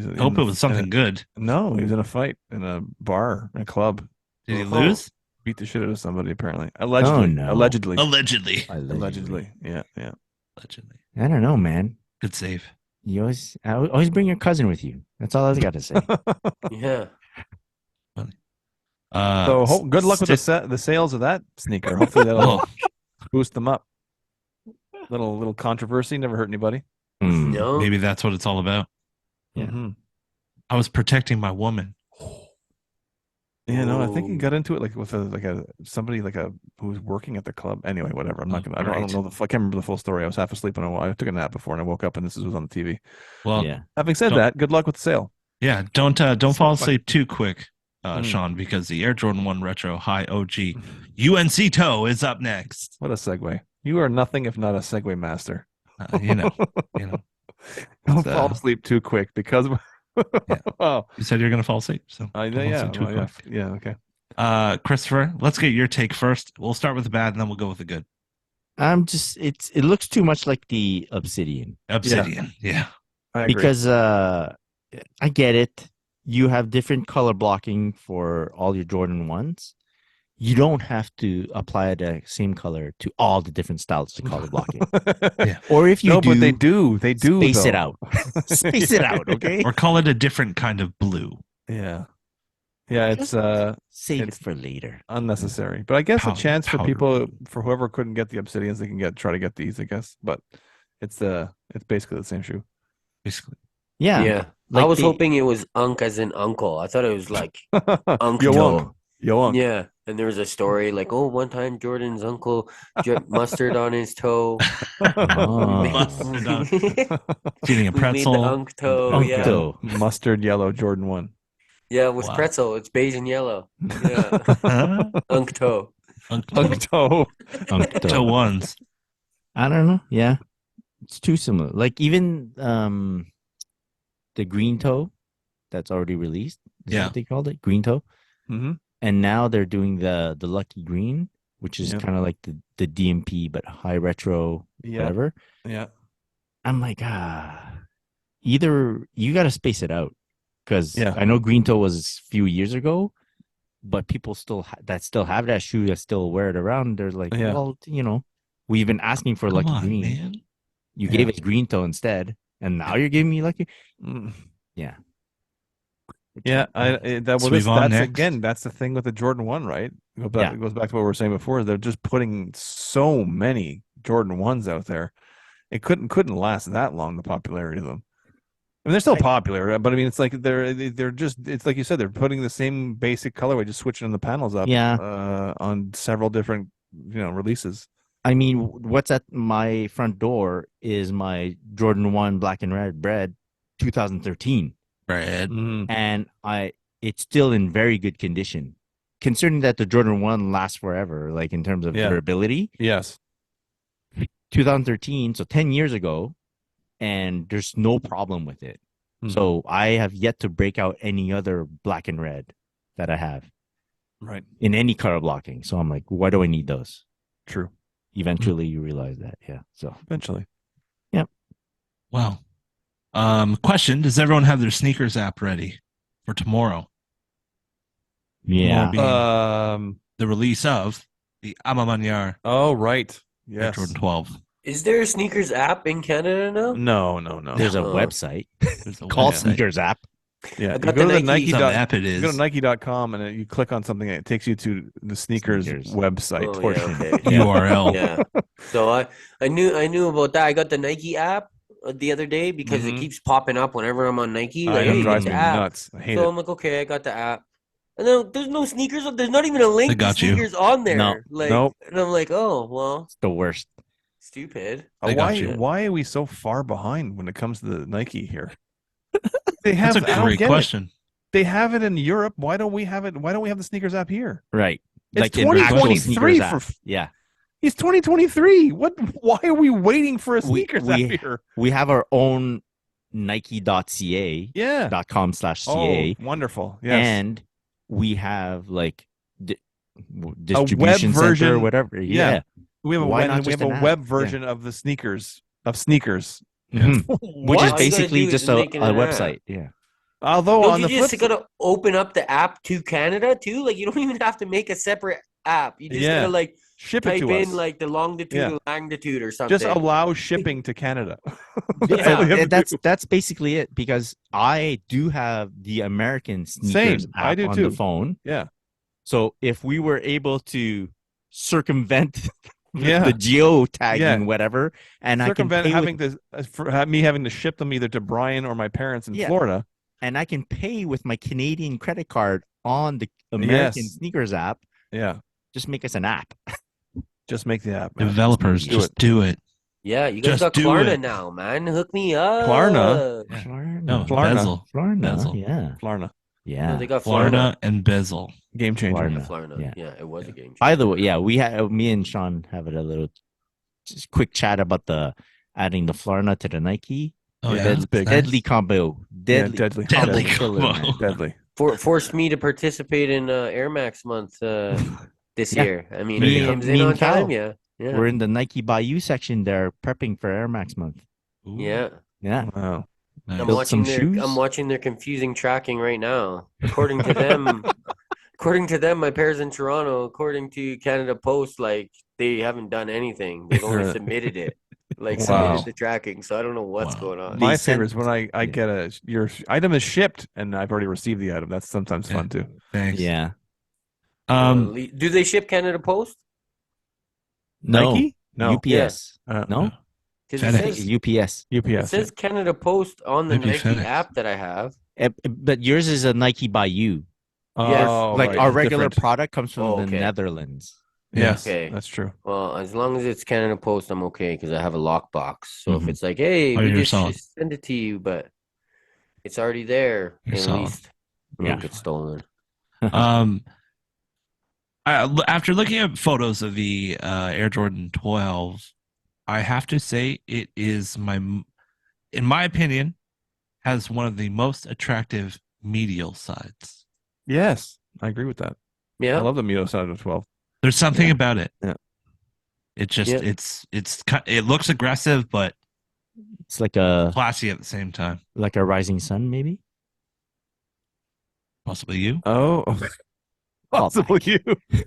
I hope it was something good. No, he was in a fight in a bar, in a club. Did he Oh. lose? Beat the shit out of somebody apparently. Allegedly. no. Allegedly. Allegedly. Allegedly. Yeah, yeah. Allegedly. I don't know, man. Good save. You always bring your cousin with you. That's all I got to say. Yeah. So good luck with the sales of that sneaker. Hopefully that'll Oh, boost them up. Little controversy, never hurt anybody. Hmm. No. maybe that's what it's all about. Yeah. Mhm. I was protecting my woman. Yeah, no, I think he Ooh. got into it like with somebody who was working at the club. Anyway, whatever. I'm not gonna. I don't Right. know I can't remember the full story. I was half asleep when I took a nap before, and I woke up and this was on the TV. Well, Yeah. Having said Don't- that, good luck with the sale. yeah, don't fall So asleep too quick, Mm. Sean, because the Air Jordan 1 Retro High OG UNC Toe is up next. What a segue! You are nothing if not a segue master. You know. Don't It's, fall asleep too quick because. Yeah. Oh, You said you're going to fall asleep, so I know. don't fall Yeah, asleep too well, yeah, quick. yeah. Okay. Christopher, let's get your take first. We'll start with the bad, and then we'll go with the good. It looks too much like the Obsidian Obsidian, yeah. I agree. because I get it. You have different color blocking for all your Jordan 1s. You don't have to apply the same color to all the different styles of color blocking. Yeah. Or if you no, do, but they do. They do. space it though. out. Space it out, okay? Or call it a different kind of blue. Yeah. Yeah, it's Save it's- it for later. unnecessary. But I guess a Powder- chance for powder people blue. for whoever couldn't get the Obsidians, they can try to get these, I guess. But it's basically the same shoe. Basically, Yeah. Yeah. Like I was the- hoping it was Unk as in uncle. I thought it was like Unk Yo, Toe. Unk. Yo, Unk. Yeah. And there was a story like, oh, one time Jordan's uncle dripped mustard on his toe. Oh. Mustard on- eating a We made the pretzel. Unk Toe. Unk Yeah. Toe. Mustard yellow Jordan 1. Yeah, with Wow. pretzel. It's beige and yellow. Yeah. Huh? Unk Toe. Unk Unk toe. Unk Toe Toe. ones. I don't know. Yeah. It's too similar. Like even the green toe that's already released. Is that Yeah. what they called it? Green toe. Mm-hmm. And now they're doing the lucky green, which is Yep. kind of like the DMP but high retro, Yeah. whatever. Yeah. I'm like, either you got to space it out because Yeah. I know green toe was a few years ago, but people still that still have that shoe that still wear it around. They're like, Yeah. well, we've been asking for Come lucky on, green. man. You Yeah. gave us green toe instead, and now you're giving me lucky. Mm. Yeah. Yeah, So move on that's next. again, that's the thing with the Jordan 1, right? Yeah. It goes back to what we were saying before. They're just putting so many Jordan 1s out there. It couldn't last that long, the popularity of them. I mean, they're still popular, but I mean, it's like they're just, it's like you said, they're putting the same basic colorway, just switching the panels up on several different, releases. I mean, what's at my front door is my Jordan 1 black and red bread 2013. Brad. Mm. And it's still in very good condition. Considering that the Jordan 1 lasts forever, like in terms of Yeah. durability. Yes. 2013, so 10 years ago, and there's no problem with it. Mhm. So I have yet to break out any other black and red that I have Right. in any color blocking. So I'm like, why do I need those? True. Eventually you realize that. Yeah. So Eventually. Wow. Question: does everyone have their sneakers app ready for tomorrow? yeah. Being Um. the release of the Amamanyar Oh, right. Air Yes. Jordan 12. Is there a sneakers app in Canada now? No. There's a Oh. website There's a called website. Sneakers app. Yeah, I you got go the to the Nike. Nike. Some dot- app it You go to is. Nike.com and you click on something and it takes you to the sneakers Sneakers. website Oh, yeah, portion. okay. URL. Yeah. So I knew about that. I got the Nike app the other day because it Mhm. keeps popping up whenever I'm on Nike. I Like, know, hey, it you drives get me the app. nuts. I hate So it. I'm like, okay, I got the app. And then there's no sneakers. There's not even a link to got you. sneakers on there. No. Like, Nope. and I'm like, oh well, It's the worst. stupid. I got you. Why are we so far behind when it comes to the Nike here? They That's have. a I don't great get it. question. They have it in Europe. Why don't we have it? Why don't we have the sneakers app here? Right. It's Like an actual 2023 sneakers for app. Yeah. It's 2023. What? Why are we waiting for a We- sneakers we- app here? We have our own Nike.ca. Yeah. .com/ca. Oh, wonderful. Yes. And we have like web distribution center or version- whatever. yeah. Yeah. we have a why web, not we just have a an app? web Yeah. version of the sneakers of sneakers. Mhm. Which What? is All you gotta basically do is just just a make it an app. website. Yeah. Although Don't on you the flip just gotta open up the app to Canada too? Like you don't even have to make a separate app. You just Yeah. gotta like ship it type to in us. like the longitude Yeah. or longitude or something. Just allow shipping to Canada. Yeah. all you have to do. That's basically it because I do have the American sneakers Same. app I do on too. the phone. Yeah. So if we were able to circumvent Yeah. the geo tagging Yeah. whatever, and Circumvent I can pay having to me having to ship them either to Brian or my parents in Yeah. Florida. and I can pay with my Canadian credit card on the American Yes. sneakers app. Yeah. Just make us an app. Just make the app. man. Developers, Do just it. do it. Yeah, you guys Just got do Klarna it. now, man. Hook me up. Klarna? Yeah. Klarna. No, Klarna. Bezel. Klarna. Bezel. Yeah. Klarna. Yeah. No, they got Florida and Bezel. Game changer. Klarna. Klarna. Yeah. Yeah, it was a game changer. By the way, yeah, we had me and Sean have a little just quick chat about the adding the Klarna to the Nike. Oh, Yeah, yeah. it's big. Deadly combo. Deadly. deadly. Deadly killer, combo. man. Deadly. Forced me to participate in Air Max month this Yeah. year. I mean, Me it and- comes me in and on time. Cal. Yeah, yeah, We're in the Nike Bayou section there prepping for Air Max month. Ooh, yeah. Yeah. Wow. nice. I'm Built watching some their shoes. I'm watching their confusing tracking right now. According to them, my pairs in Toronto. According to Canada Post, like they haven't done anything. They've only submitted it, like Wow. submitted the tracking. So I don't know what's Wow. going on. They My sent- favorite is when I yeah. get your item is shipped and I've already received the item. That's sometimes Yeah. fun too. Thanks. Yeah. Do they ship Canada Post? No. Nike? No. UPS. No. Because FedEx. it says UPS. UPS. it says Canada Post on the Maybe Nike FedEx. app that I have. But yours is a Nike Bayou. Yes. Like right, our it's regular different. product comes from Oh, the okay. Netherlands. Yes, Okay. that's true. Well, as long as it's Canada Post, I'm okay because I have a lockbox. So if Mhm. it's like, hey, Oh, we you're just solid. send it to you, but it's already there, You're at solid. least it Yeah. won't get stolen. After looking at photos of the Air Jordan 12, I have to say it is in my opinion, has one of the most attractive medial sides. Yes, I agree with that. Yeah. I love the Mio side of 12. There's something Yeah. about it. Yeah. It just Yeah. it looks aggressive but It's like a classy at the same time. rising sun, maybe. Possibly you. Oh, possibly you.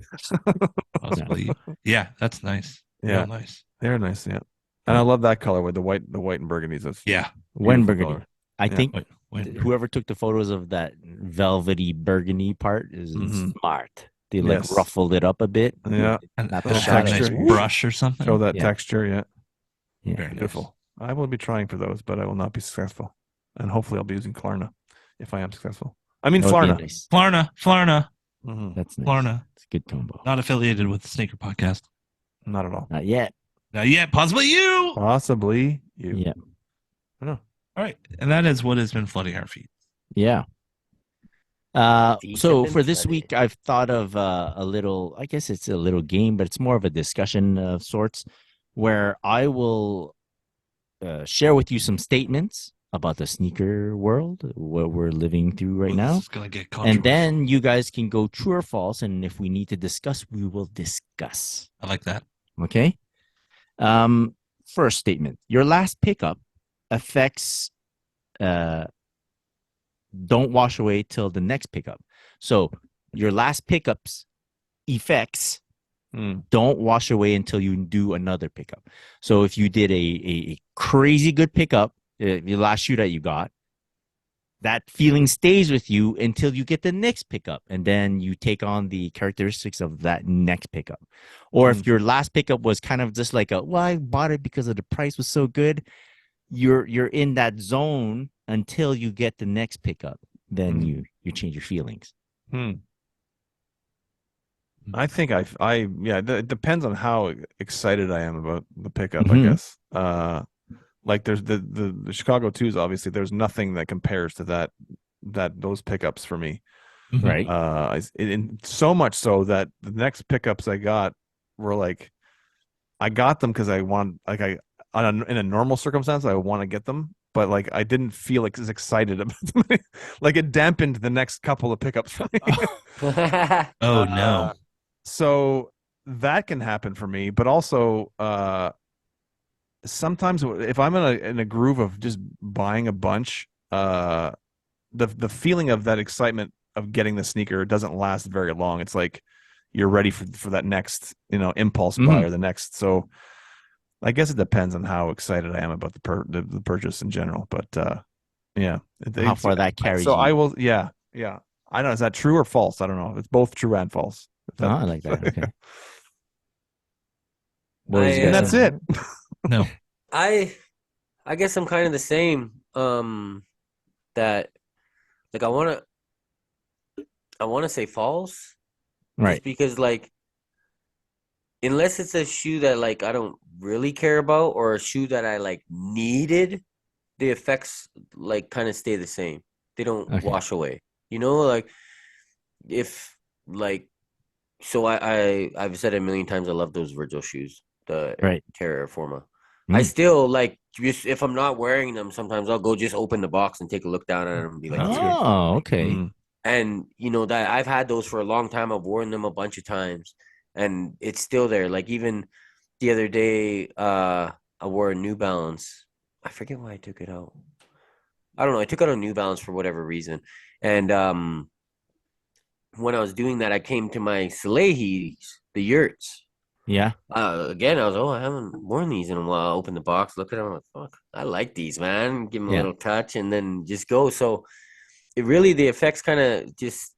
Possibly you. Yeah, that's nice. Yeah, Real nice. they're nice. Yeah, and I love that color with the white and burgundies. That's Yeah. When beautiful burgundy. color. I Yeah. think Wait. whoever took the photos of that velvety burgundy part is Mhm. smart. They like Yes. ruffled it up a bit. Yeah. And Not have the a shot. nice Texture. brush or something. Show that Yeah. texture. Yeah, Yeah. Very nice. beautiful. I will be trying for those, but I will not be successful. And hopefully, I'll be using Klarna if I am successful. I mean, That would be Klarna. nice. Klarna. Mhm. That's nice. Klarna. It's a good combo. Not affiliated with the Sneaker Podcast. Not at all. Not yet. Not yet. Possibly you. Possibly you. Yeah. I know. All right. And that is what has been flooding our feet. Yeah. Feet So have been for this flooded. week, I've thought of a little, I guess it's a little game, but it's more of a discussion of sorts where I will share with you some statements about the sneaker world, what we're living through right Ooh, now. This is gonna get And controversial. then you guys can go true or false. And if we need to discuss, we will discuss. I like that. Okay. First statement. Your last pickup affects don't wash away till the next pickup. So your last pickup's effects Mm. don't wash away until you do another pickup. So if you did a crazy good pickup, the last shoe that you got, that feeling stays with you until you get the next pickup, and then you take on the characteristics of that next pickup. Or if your last pickup was kind of just like well, I bought it because of the price was so good, you're in that zone until you get the next pickup. Then you change your feelings. I think it depends on how excited I am about the pickup, I guess. Like there's the Chicago 2s, obviously there's nothing that compares to those pickups for me. Right. So much so that the next pickups I got were like, I got them because I want, like, in a normal circumstance I want to get them, but like I didn't feel like as excited about them. Like it dampened the next couple of pickups for me. Oh no. So that can happen for me, but also sometimes if I'm in a groove of just buying a bunch, the feeling of that excitement of getting the sneaker doesn't last very long. It's like you're ready for that next, impulse buy or the next. So I guess it depends on how excited I am about the purchase in general. But yeah, How far that carries so you. I will. Yeah. I don't know. Is that true or false? I don't know. It's both true and false. I like that. Okay. And that's it. No. I guess I'm kind of the same. That like I wanna say false. Right. Just because like unless it's a shoe that like I don't really care about or a shoe that I like needed, the effects like kind of stay the same. They don't wash away. Like if like so I've said it a million times, I love those Virgil shoes, the Terra Forma. I still like just if I'm not wearing them, sometimes I'll go just open the box and take a look down at them and be like, oh, okay. And that I've had those for a long time. I've worn them a bunch of times and it's still there. Like even the other day, I wore a New Balance. I forget why I took it out. I don't know. I took out a New Balance for whatever reason. And when I was doing that, I came to my Salehis, the yurts. Yeah. Again, I was, I haven't worn these in a while. I opened the box, look at them, I'm like, fuck, I like these, man. Give them a little touch and then just go. So it really, the effects kind of just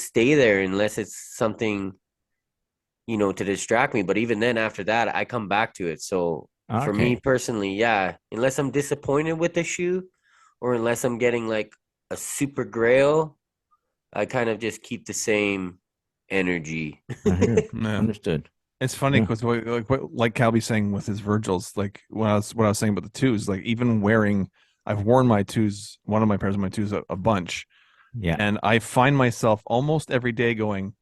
stay there unless it's something, to distract me. But even then, after that, I come back to it. So for me personally, yeah, unless I'm disappointed with the shoe or unless I'm getting like a super grail, I kind of just keep the same energy. Understood. It's funny because like Calby's saying with his Virgils, like what I was saying about the 2s, like even I've worn my 2s, one of my pairs of my 2s a bunch. Yeah. And I find myself almost every day going,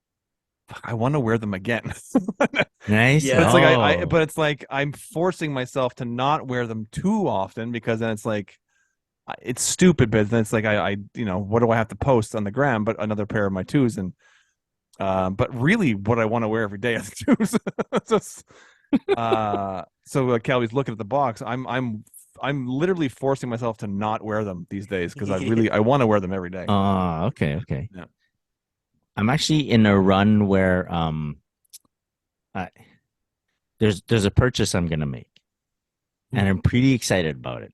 I want to wear them again. Nice. Yeah. But it's like I'm forcing myself to not wear them too often because then it's like it's stupid, but then it's like I what do I have to post on the gram but another pair of my 2s, and but really what I want to wear every day are the 2s. So like Calby's looking at the box, I'm literally forcing myself to not wear them these days because I want to wear them every day. Okay. Yeah. I'm actually in a run where there's a purchase I'm gonna make, and I'm pretty excited about it.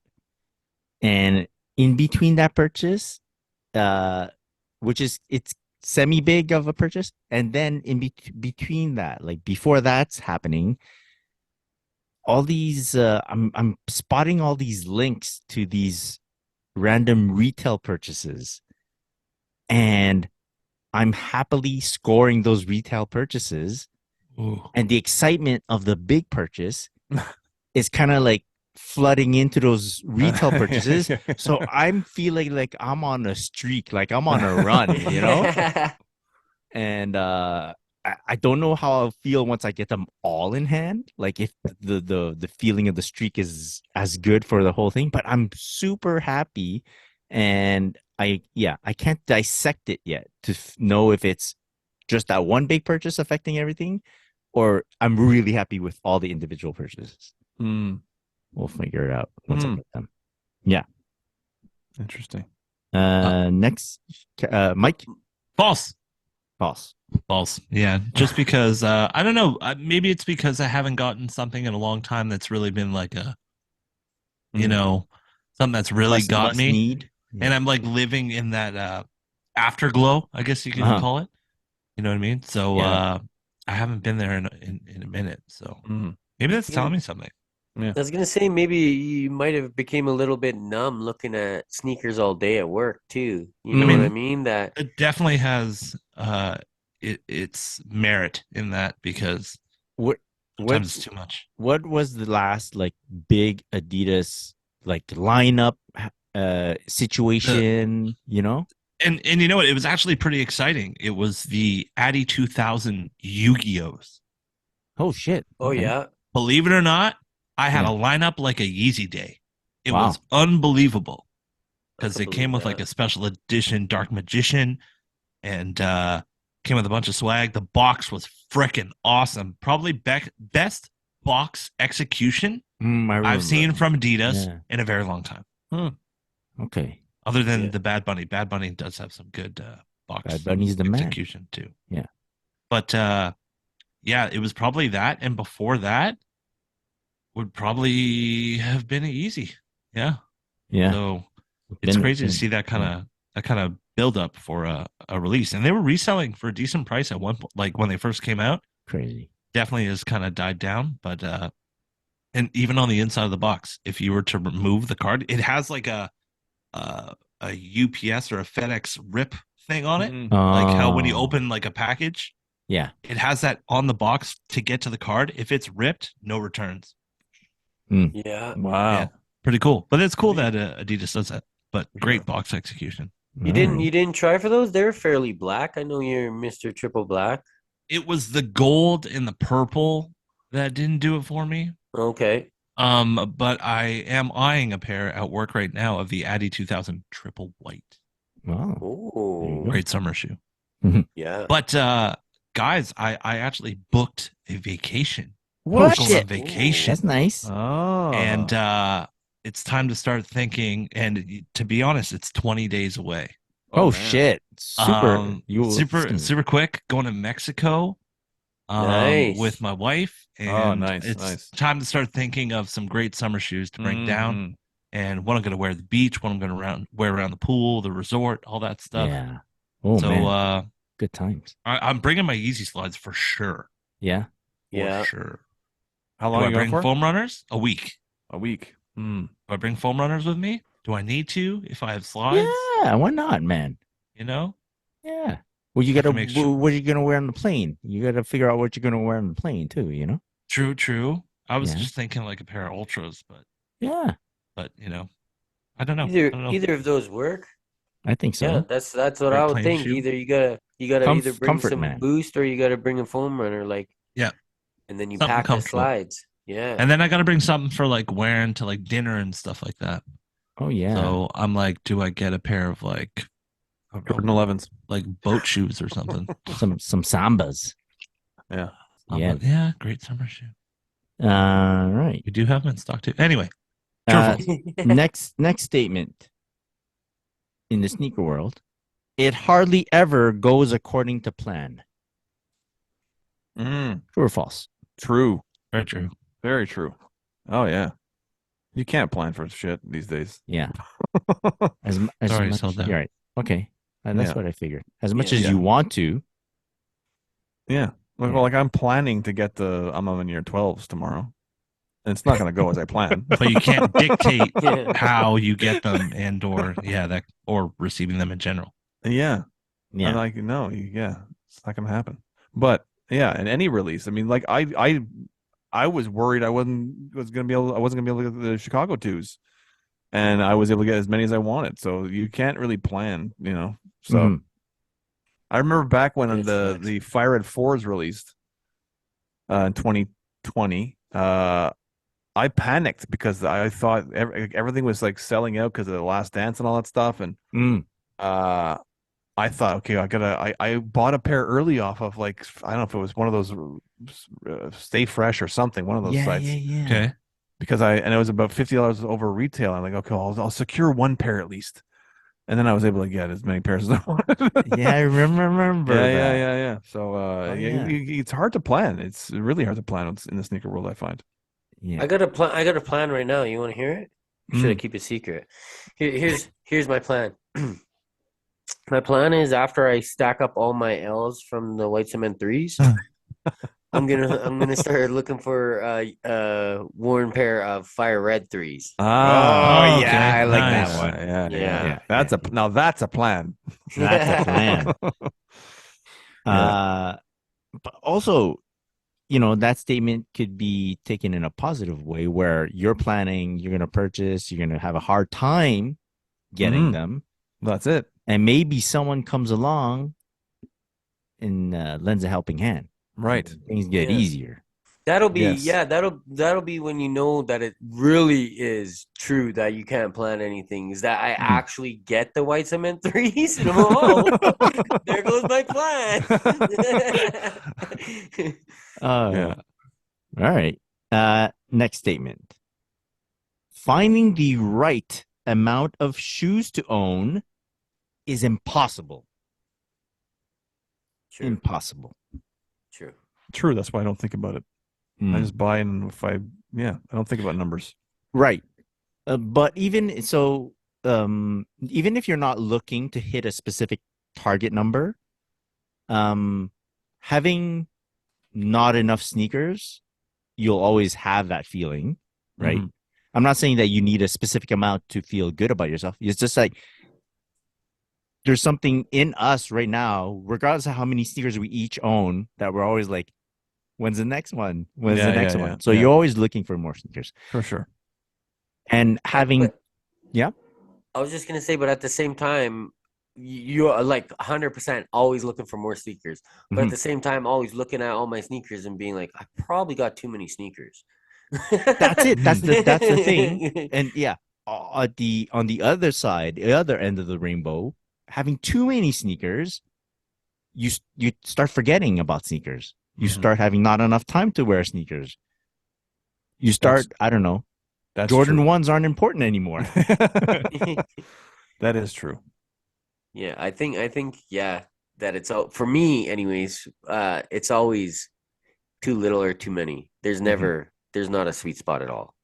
And in between that purchase, which is it's semi big of a purchase, and then in between that, like before that's happening, all these I'm spotting all these links to these random retail purchases, and I'm happily scoring those retail purchases. Ooh. And the excitement of the big purchase is kind of like flooding into those retail purchases. So I'm feeling like I'm on a streak, like I'm on a run, And I don't know how I'll feel once I get them all in hand. Like if the feeling of the streak is as good for the whole thing, but I'm super happy, and I can't dissect it yet to know if it's just that one big purchase affecting everything, or I'm really happy with all the individual purchases. We'll figure it out once I get them. Yeah. Interesting. Next, Mike. False. Yeah, just because I don't know. Maybe it's because I haven't gotten something in a long time that's really been like a, something that's really got me. Need. and I'm like living in that afterglow, I guess you could Uh-huh. call it. You know what I mean? So Yeah. I haven't been there in a minute, so Mhm. maybe that's You telling know, me something. I was gonna say maybe you might have became a little bit numb looking at sneakers all day at work too. You I know what I mean, mean? That it definitely has its merit in that because What what sometimes it's too much. what was the last like big Adidas like lineup The situation, you know? and you know what? It was actually pretty exciting. It was the Addy 2000 Yu-Gi-Ohs. Oh shit. oh Okay. yeah, Believe it or not, I had Yeah. a lineup like a Yeezy day. It Wow. was unbelievable I because could it came believe with like that. a special edition Dark Magician and came with a bunch of swag. The box was freaking awesome. Probably best box execution I I've remember. seen from Adidas Yeah. in a very long time. Okay. Other than Yeah. the Bad Bunny. Bad Bunny does have some good Bad box Bunny's the man. execution too. Yeah. But yeah, it was probably that. And before that would probably have been easy. Yeah. Yeah. So it's crazy to see yeah. that kind of build up for a release. And they were reselling for a decent price at one point, like when they first came out. Crazy. Definitely has kind of died down, but and even on the inside of the box, if you were to remove the card, it has like uh, a UPS or a FedEx rip thing on it. Mhm. Like how when you Oh. open like a package, Yeah. it has that on the box to get to the card. If it's ripped, no returns. Yeah. Wow. Yeah, pretty cool. But it's cool Sweet. that Adidas does that. But great box execution. You didn't try for those? They're fairly black. I know you're Mr. Triple Black. It was the gold and the purple that didn't do it for me. Okay. But I am eyeing a pair at work right now of the Addy 2000 triple white. Wow. Oh, go. Great summer shoe. yeah. But guys, I actually booked a vacation. What? Going Shit. on vacation. That's nice. Oh. And it's time to start thinking. And to be honest, it's 20 days away. Oh, man. shit. Super. Super quick. Going to Mexico Nice. with my wife. And nice, it's nice. time to start thinking of some great summer shoes to bring down. Mhm. And what I'm going to wear at the beach, what I'm going to wear around the pool, the resort, all that stuff. Yeah. Oh, So man. Good times. I'm bringing my Yeezy slides for sure. Yeah. Yeah. For sure. How Do long I are you going bring for? foam runners? A week. A week. Do I bring foam runners with me? Do I need to if I have slides? Yeah. Why not, man? You know? Yeah. Well, you Have to gotta. make sure- What are you gonna wear on the plane? You gotta figure out what you're gonna wear on the plane too. You know. True. I was Yeah. just thinking like a pair of ultras, Yeah. but you know, I don't know. I don't know. Either of those work. I think so. Yeah, that's what Great I would plain think. shoe. Either you gotta either bring Comfort, some man. boost or you gotta bring a foam runner, like Yeah. and then you Something pack the comfortable. slides. Yeah. And then I got to bring something for like wearing to like dinner and stuff like that. Oh yeah. So I'm like, do I get a pair of like, I don't Jordan know, 11s. like boat shoes or something? some sambas. Yeah. Yeah. Great summer shoe. Right. We do have them in stock too. Anyway, Uh, careful. next statement in the sneaker world, it hardly ever goes according to plan. True or false? True. Very true. Very true. Oh yeah. You can't plan for shit these days. Yeah. As Sorry, much. sold that. You're right. Okay. That's Yeah. what I figured. As much Yeah. as you want to. Yeah. Well, Yeah. like I'm planning to get the I'm on year 12s tomorrow. And it's not going to go as I plan. But you can't dictate Yeah. how you get them and or receiving them in general. Yeah. Yeah. I'm like, no, yeah, it's not going to happen. But yeah, in any release, I mean, like I was worried I wasn't going to be able to get the Chicago 2s, and I was able to get as many as I wanted. So you can't really plan, you know. So Mhm. I remember back when That's facts. the Fire Red 4s released in 2020. I panicked because I thought everything was like selling out because of the Last Dance and all that stuff, and I thought, okay, I bought a pair early off of like, I don't know if it was one of those Stay Fresh or something, one of those sites. Yeah. Okay. Because and it was about $50 over retail. I'm like, okay, I'll secure one pair at least, and then I was able to get as many pairs as I wanted. Yeah, I remember that. Yeah. So it's hard to plan. It's really hard to plan in the sneaker world, I find. Yeah. I got a plan right now. You want to hear it? Should I keep a secret? Here's my plan. My plan is after I stack up all my L's from the white cement threes, I'm gonna start looking for worn pair of fire red threes. Ah, Oh, yeah, okay. I like Nice. that one. yeah, Yeah. That's now that's a plan. That's a plan. Yeah. But also, that statement could be taken in a positive way where you're planning, you're going to purchase, you're going to have a hard time getting Mhm. them. That's it. And maybe someone comes along and lends a helping hand. Right. Things get Yeah. easier. That'll be Yes. that'll be when you know that it really is true that you can't plan anything. Is that I actually get the white cement threes? And I'm like, oh, there goes my plan. Yeah. All right. Next statement. Finding the right amount of shoes to own is impossible. True, Impossible. true. True. That's why I don't think about it. I Mm. just buy, and I don't think about numbers. Right. But even so, even if you're not looking to hit a specific target number, having not enough sneakers, you'll always have that feeling, right? Mhm. I'm not saying that you need a specific amount to feel good about yourself. It's just like there's something in us right now, regardless of how many sneakers we each own, that we're always like, when's the next one? When's the next one? So you're always looking for more sneakers. For sure. And having, But- yeah. I was just gonna say, but at the same time, you're like 100% always looking for more sneakers. But at Mhm. the same time, always looking at all my sneakers and being like, I probably got too many sneakers. That's it. That's the thing. And yeah, on the other side, the other end of the rainbow, having too many sneakers, you start forgetting about sneakers. You Mhm. start having not enough time to wear sneakers. You start, I don't know, That's Jordan true. 1s aren't important anymore. That is true. Yeah, I think yeah, that it's all for me anyways, it's always too little or too many. There's not a sweet spot at all.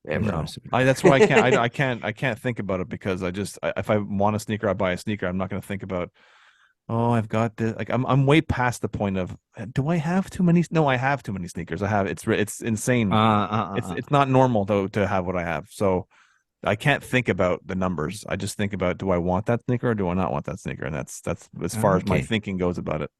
Ever. No. That's why I can't think about it, because if I want a sneaker, I buy a sneaker. I'm not going to think about, oh, I've got this. Like I'm way past the point of, do I have too many? No, I have too many sneakers. It's insane. It's not normal though to have what I have. So I can't think about the numbers. I just think about, do I want that sneaker or do I not want that sneaker? And that's as far as my Okay. thinking goes about it.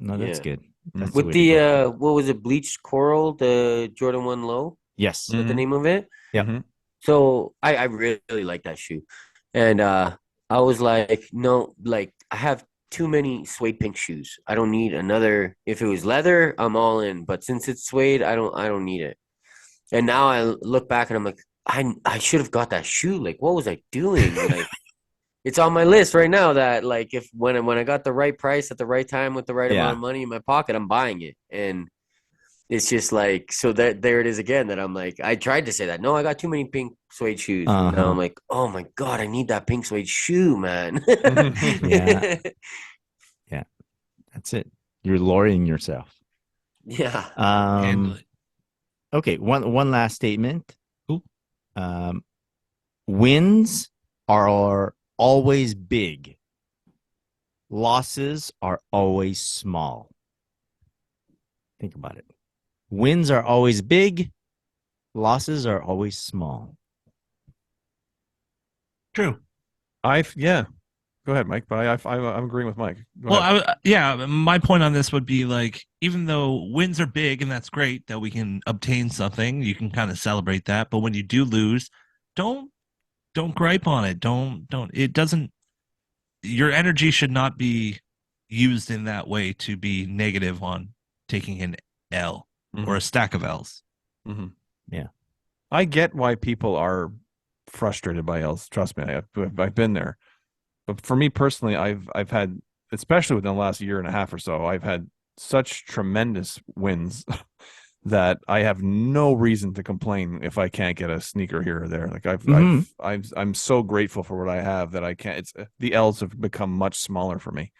No, that's Yeah. good. That's With way to go. what was it, bleached coral, the Jordan 1 Low? Yes. Is that the Mhm. name of it? Yep. Mhm. So I really like that shoe. And I was like, no, like I have too many suede pink shoes. I don't need another. If it was leather, I'm all in. But since it's suede, I don't need it. And now I look back and I'm like, I should have got that shoe. Like, what was I doing? Like, it's on my list right now that like if when I got the right price at the right time with the right Yeah. amount of money in my pocket, I'm buying it. And it's just like, so that there it is again, that I'm like, I tried to say that. No, I got too many pink suede shoes. And now I'm like, oh my God, I need that pink suede shoe, man. Yeah. That's it. You're luring yourself. Yeah. Handle it. Okay, one last statement. Cool. Wins are always big. Losses are always small. Think about it. Wins are always big. Losses are always small. True. Go ahead, Mike. But I'm agreeing with Mike. Go Well, ahead. my point on this would be like, even though wins are big and that's great that we can obtain something, you can kind of celebrate that. But when you do lose, don't gripe on it. It doesn't. Your energy should not be used in that way to be negative on taking an L or a stack of L's. Mhm. Yeah. I get why people are frustrated by L's. Trust me, I've been there. But for me personally, I've had, especially within the last year and a half or so, I've had such tremendous wins that I have no reason to complain if I can't get a sneaker here or there. Like I'm so grateful for what I have that I can't. It's the L's have become much smaller for me.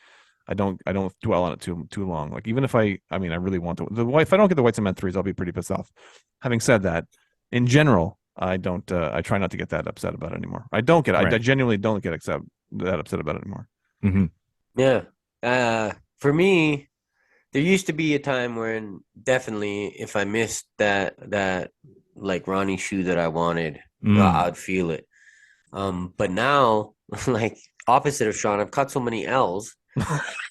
I don't dwell on it too long. Like even if I really want if I don't get the white cement threes, I'll be pretty pissed off. Having said that, in general, I don't. I try not to get that upset about it anymore. I don't get. I Right. genuinely don't get that upset about it anymore. Mhm. Yeah. For me, there used to be a time when definitely if I missed that like Ronnie shoe that I wanted, I'd feel it. But now, like opposite of Sean, I've cut so many L's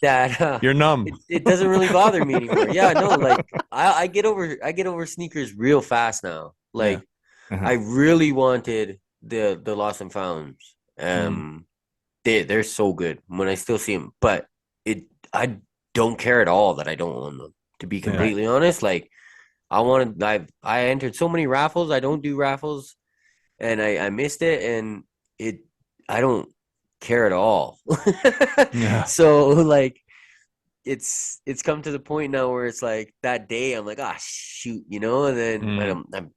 that You're numb. it doesn't really bother me anymore. Yeah, no, like I get over sneakers real fast now. Like Uh-huh. I really wanted the Lost and Founds. They're so good when I still see them, but I don't care at all that I don't own them. To be completely honest, like I entered so many raffles. I don't do raffles, and I missed it, and I don't care at all. Yeah. So like it's come to the point now where it's like that day I'm like, shoot, you know, and then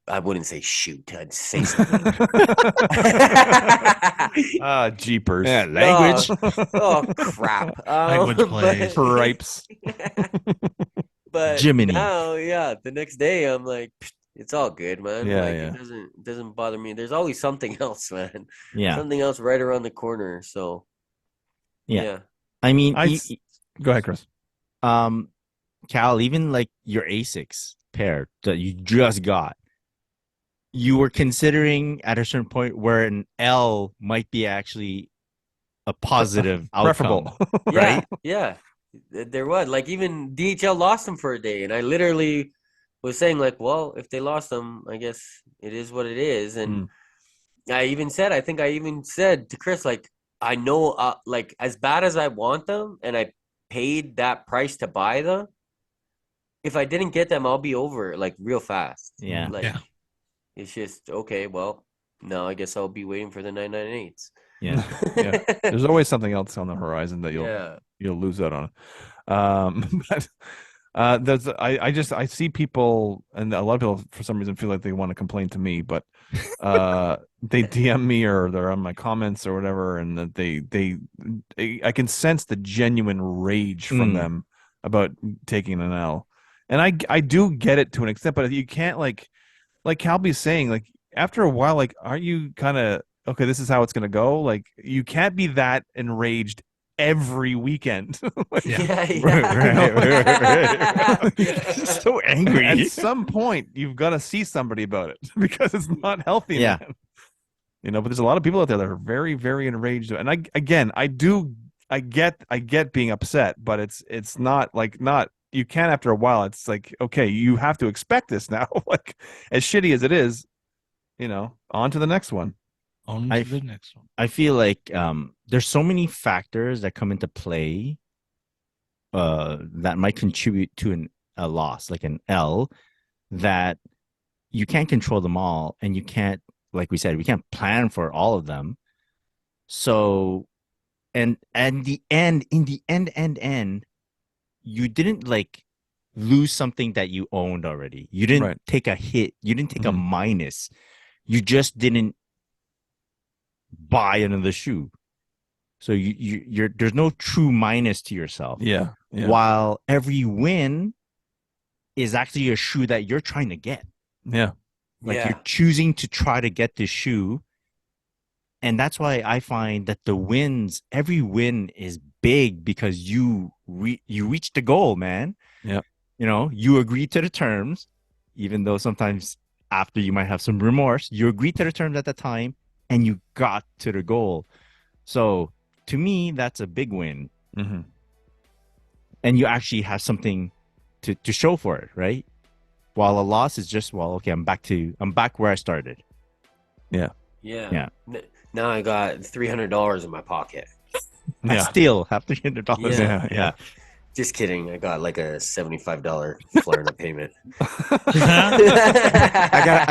I wouldn't say shoot, I'd say something. Jeepers. Yeah, language. Oh crap. Language plays. Cripes. But Jiminy. now, yeah, the next day I'm like, it's all good, man. Yeah, like yeah. it doesn't bother me. There's always something else, man. Yeah. Something else right around the corner. So Yeah. I mean, Go ahead, Chris. Cal, even like your A6 pair that you just got, you were considering at a certain point where an L might be actually a positive outcome, Preferable. right? Yeah. There was like even DHL lost them for a day, and I literally was saying like, well, if they lost them, I guess it is what it is. And I think I even said to Chris, like, I know, like as bad as I want them, and I paid that price to buy them. If I didn't get them, I'll be over it, like real fast. Yeah. Like it's just okay. Well, no, I guess I'll be waiting for the 998s. Yeah. Yeah. There's always something else on the horizon that you'll lose out on. But there's I see people, and a lot of people for some reason feel like they want to complain to me, but they DM me or they're on my comments or whatever, and that I can sense the genuine rage from them about taking an L. And I do get it to an extent, but you can't like Calby's saying, like after a while, like aren't you kind of okay, this is how it's gonna go? Like you can't be that enraged every weekend. So angry. At some point, you've got to see somebody about it because it's not healthy. Yeah. Man. You know, but there's a lot of people out there that are very, very enraged. And I get being upset, but it's not you can after a while. It's like, okay, you have to expect this now. Like as shitty as it is, you know, on to the next one. On to the next one. I feel like there's so many factors that come into play that might contribute to a loss, like an L, that you can't control them all, and you can't, like we said, we can't plan for all of them. So, and in the end, you didn't like lose something that you owned already. You didn't take a hit. You didn't take a minus. You just didn't buy another shoe. So you're there's no true minus to yourself. Yeah. While every win is actually a shoe that you're trying to get. Yeah. Like you're choosing to try to get this shoe. And that's why I find that every win is big because you reach the goal, man. Yeah. You know, you agree to the terms, even though sometimes after you might have some remorse, you agree to the terms at the time and you got to the goal. So to me, that's a big win. Mm-hmm. And you actually have something to show for it, right? While a loss is just, well, okay, I'm back where I started. Yeah. Now I got $300 in my pocket. I still have $300. Yeah. Just kidding. I got like a $75 Florida payment. I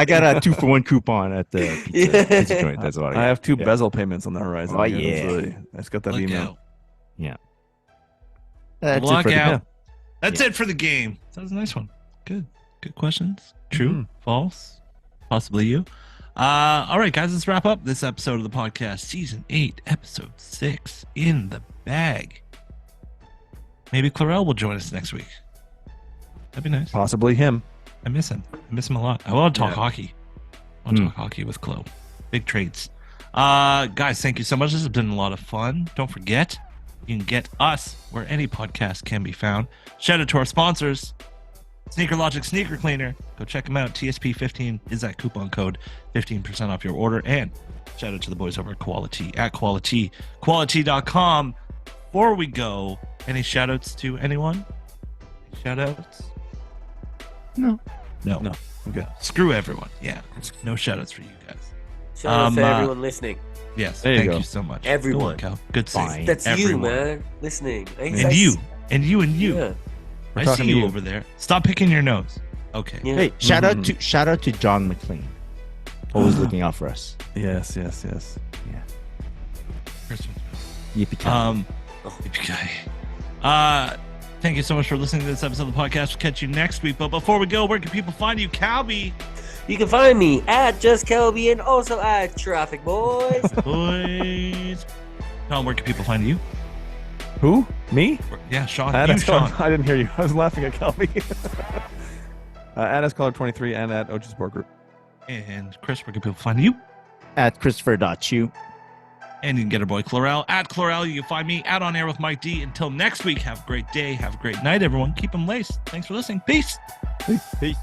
got a 2-for-1 coupon at the pizza joint. That's what I have 2 bezel payments on the horizon. Oh yeah, I just got that email. Out. Yeah. That's Lock it for out. That's it for the game. That was a nice one. Good questions. True, false, possibly you. All right, guys, let's wrap up this episode of the podcast. Season 8, episode 6 in the bag. Maybe Clarell will join us next week. That'd be nice. Possibly him. I miss him. I miss him a lot. I want to talk hockey. I'll talk hockey with Chloe. Big trades. Guys, thank you so much. This has been a lot of fun. Don't forget, you can get us where any podcast can be found. Shout out to our sponsors, Sneaker Logic Sneaker Cleaner. Go check them out. TSP15 is that coupon code, 15% off your order. And shout out to the boys over at quality.com. Before we go, any shout outs to anyone? Shout outs? No. Okay. Screw everyone. Yeah. No shout outs for you guys. Shout out to everyone listening. Yes. There you Thank go. you so much. Everyone. Go on, Cal. Good Fine. seeing That's everyone. you, man. Listening. And you. And you. Yeah. We're I talking see to you you. over there. Stop picking your nose. Okay. Yeah. Hey, shout out to John McLean. Always looking out for us. Yes. Christmas. Yippee-ki-yay. Yippee-ki-yay. Thank you so much for listening to this episode of the podcast. We'll catch you next week. But before we go, where can people find you, Calby? You can find me at Just Kelby and also at Traffic Boys. Boys. Sean, where can people find you? Who? Me? Yeah, Sean. At You, Sean. I didn't hear you. I was laughing at Kelby. At SCollar23 and at Ochi Sport Group. And Chris, where can people find you? At Christopher.chu. And you can get our boy Chlorel. At Chlorel, you can find me at On Air with Mike D. Until next week, have a great day. Have a great night, everyone. Keep them laced. Thanks for listening. Peace. Peace.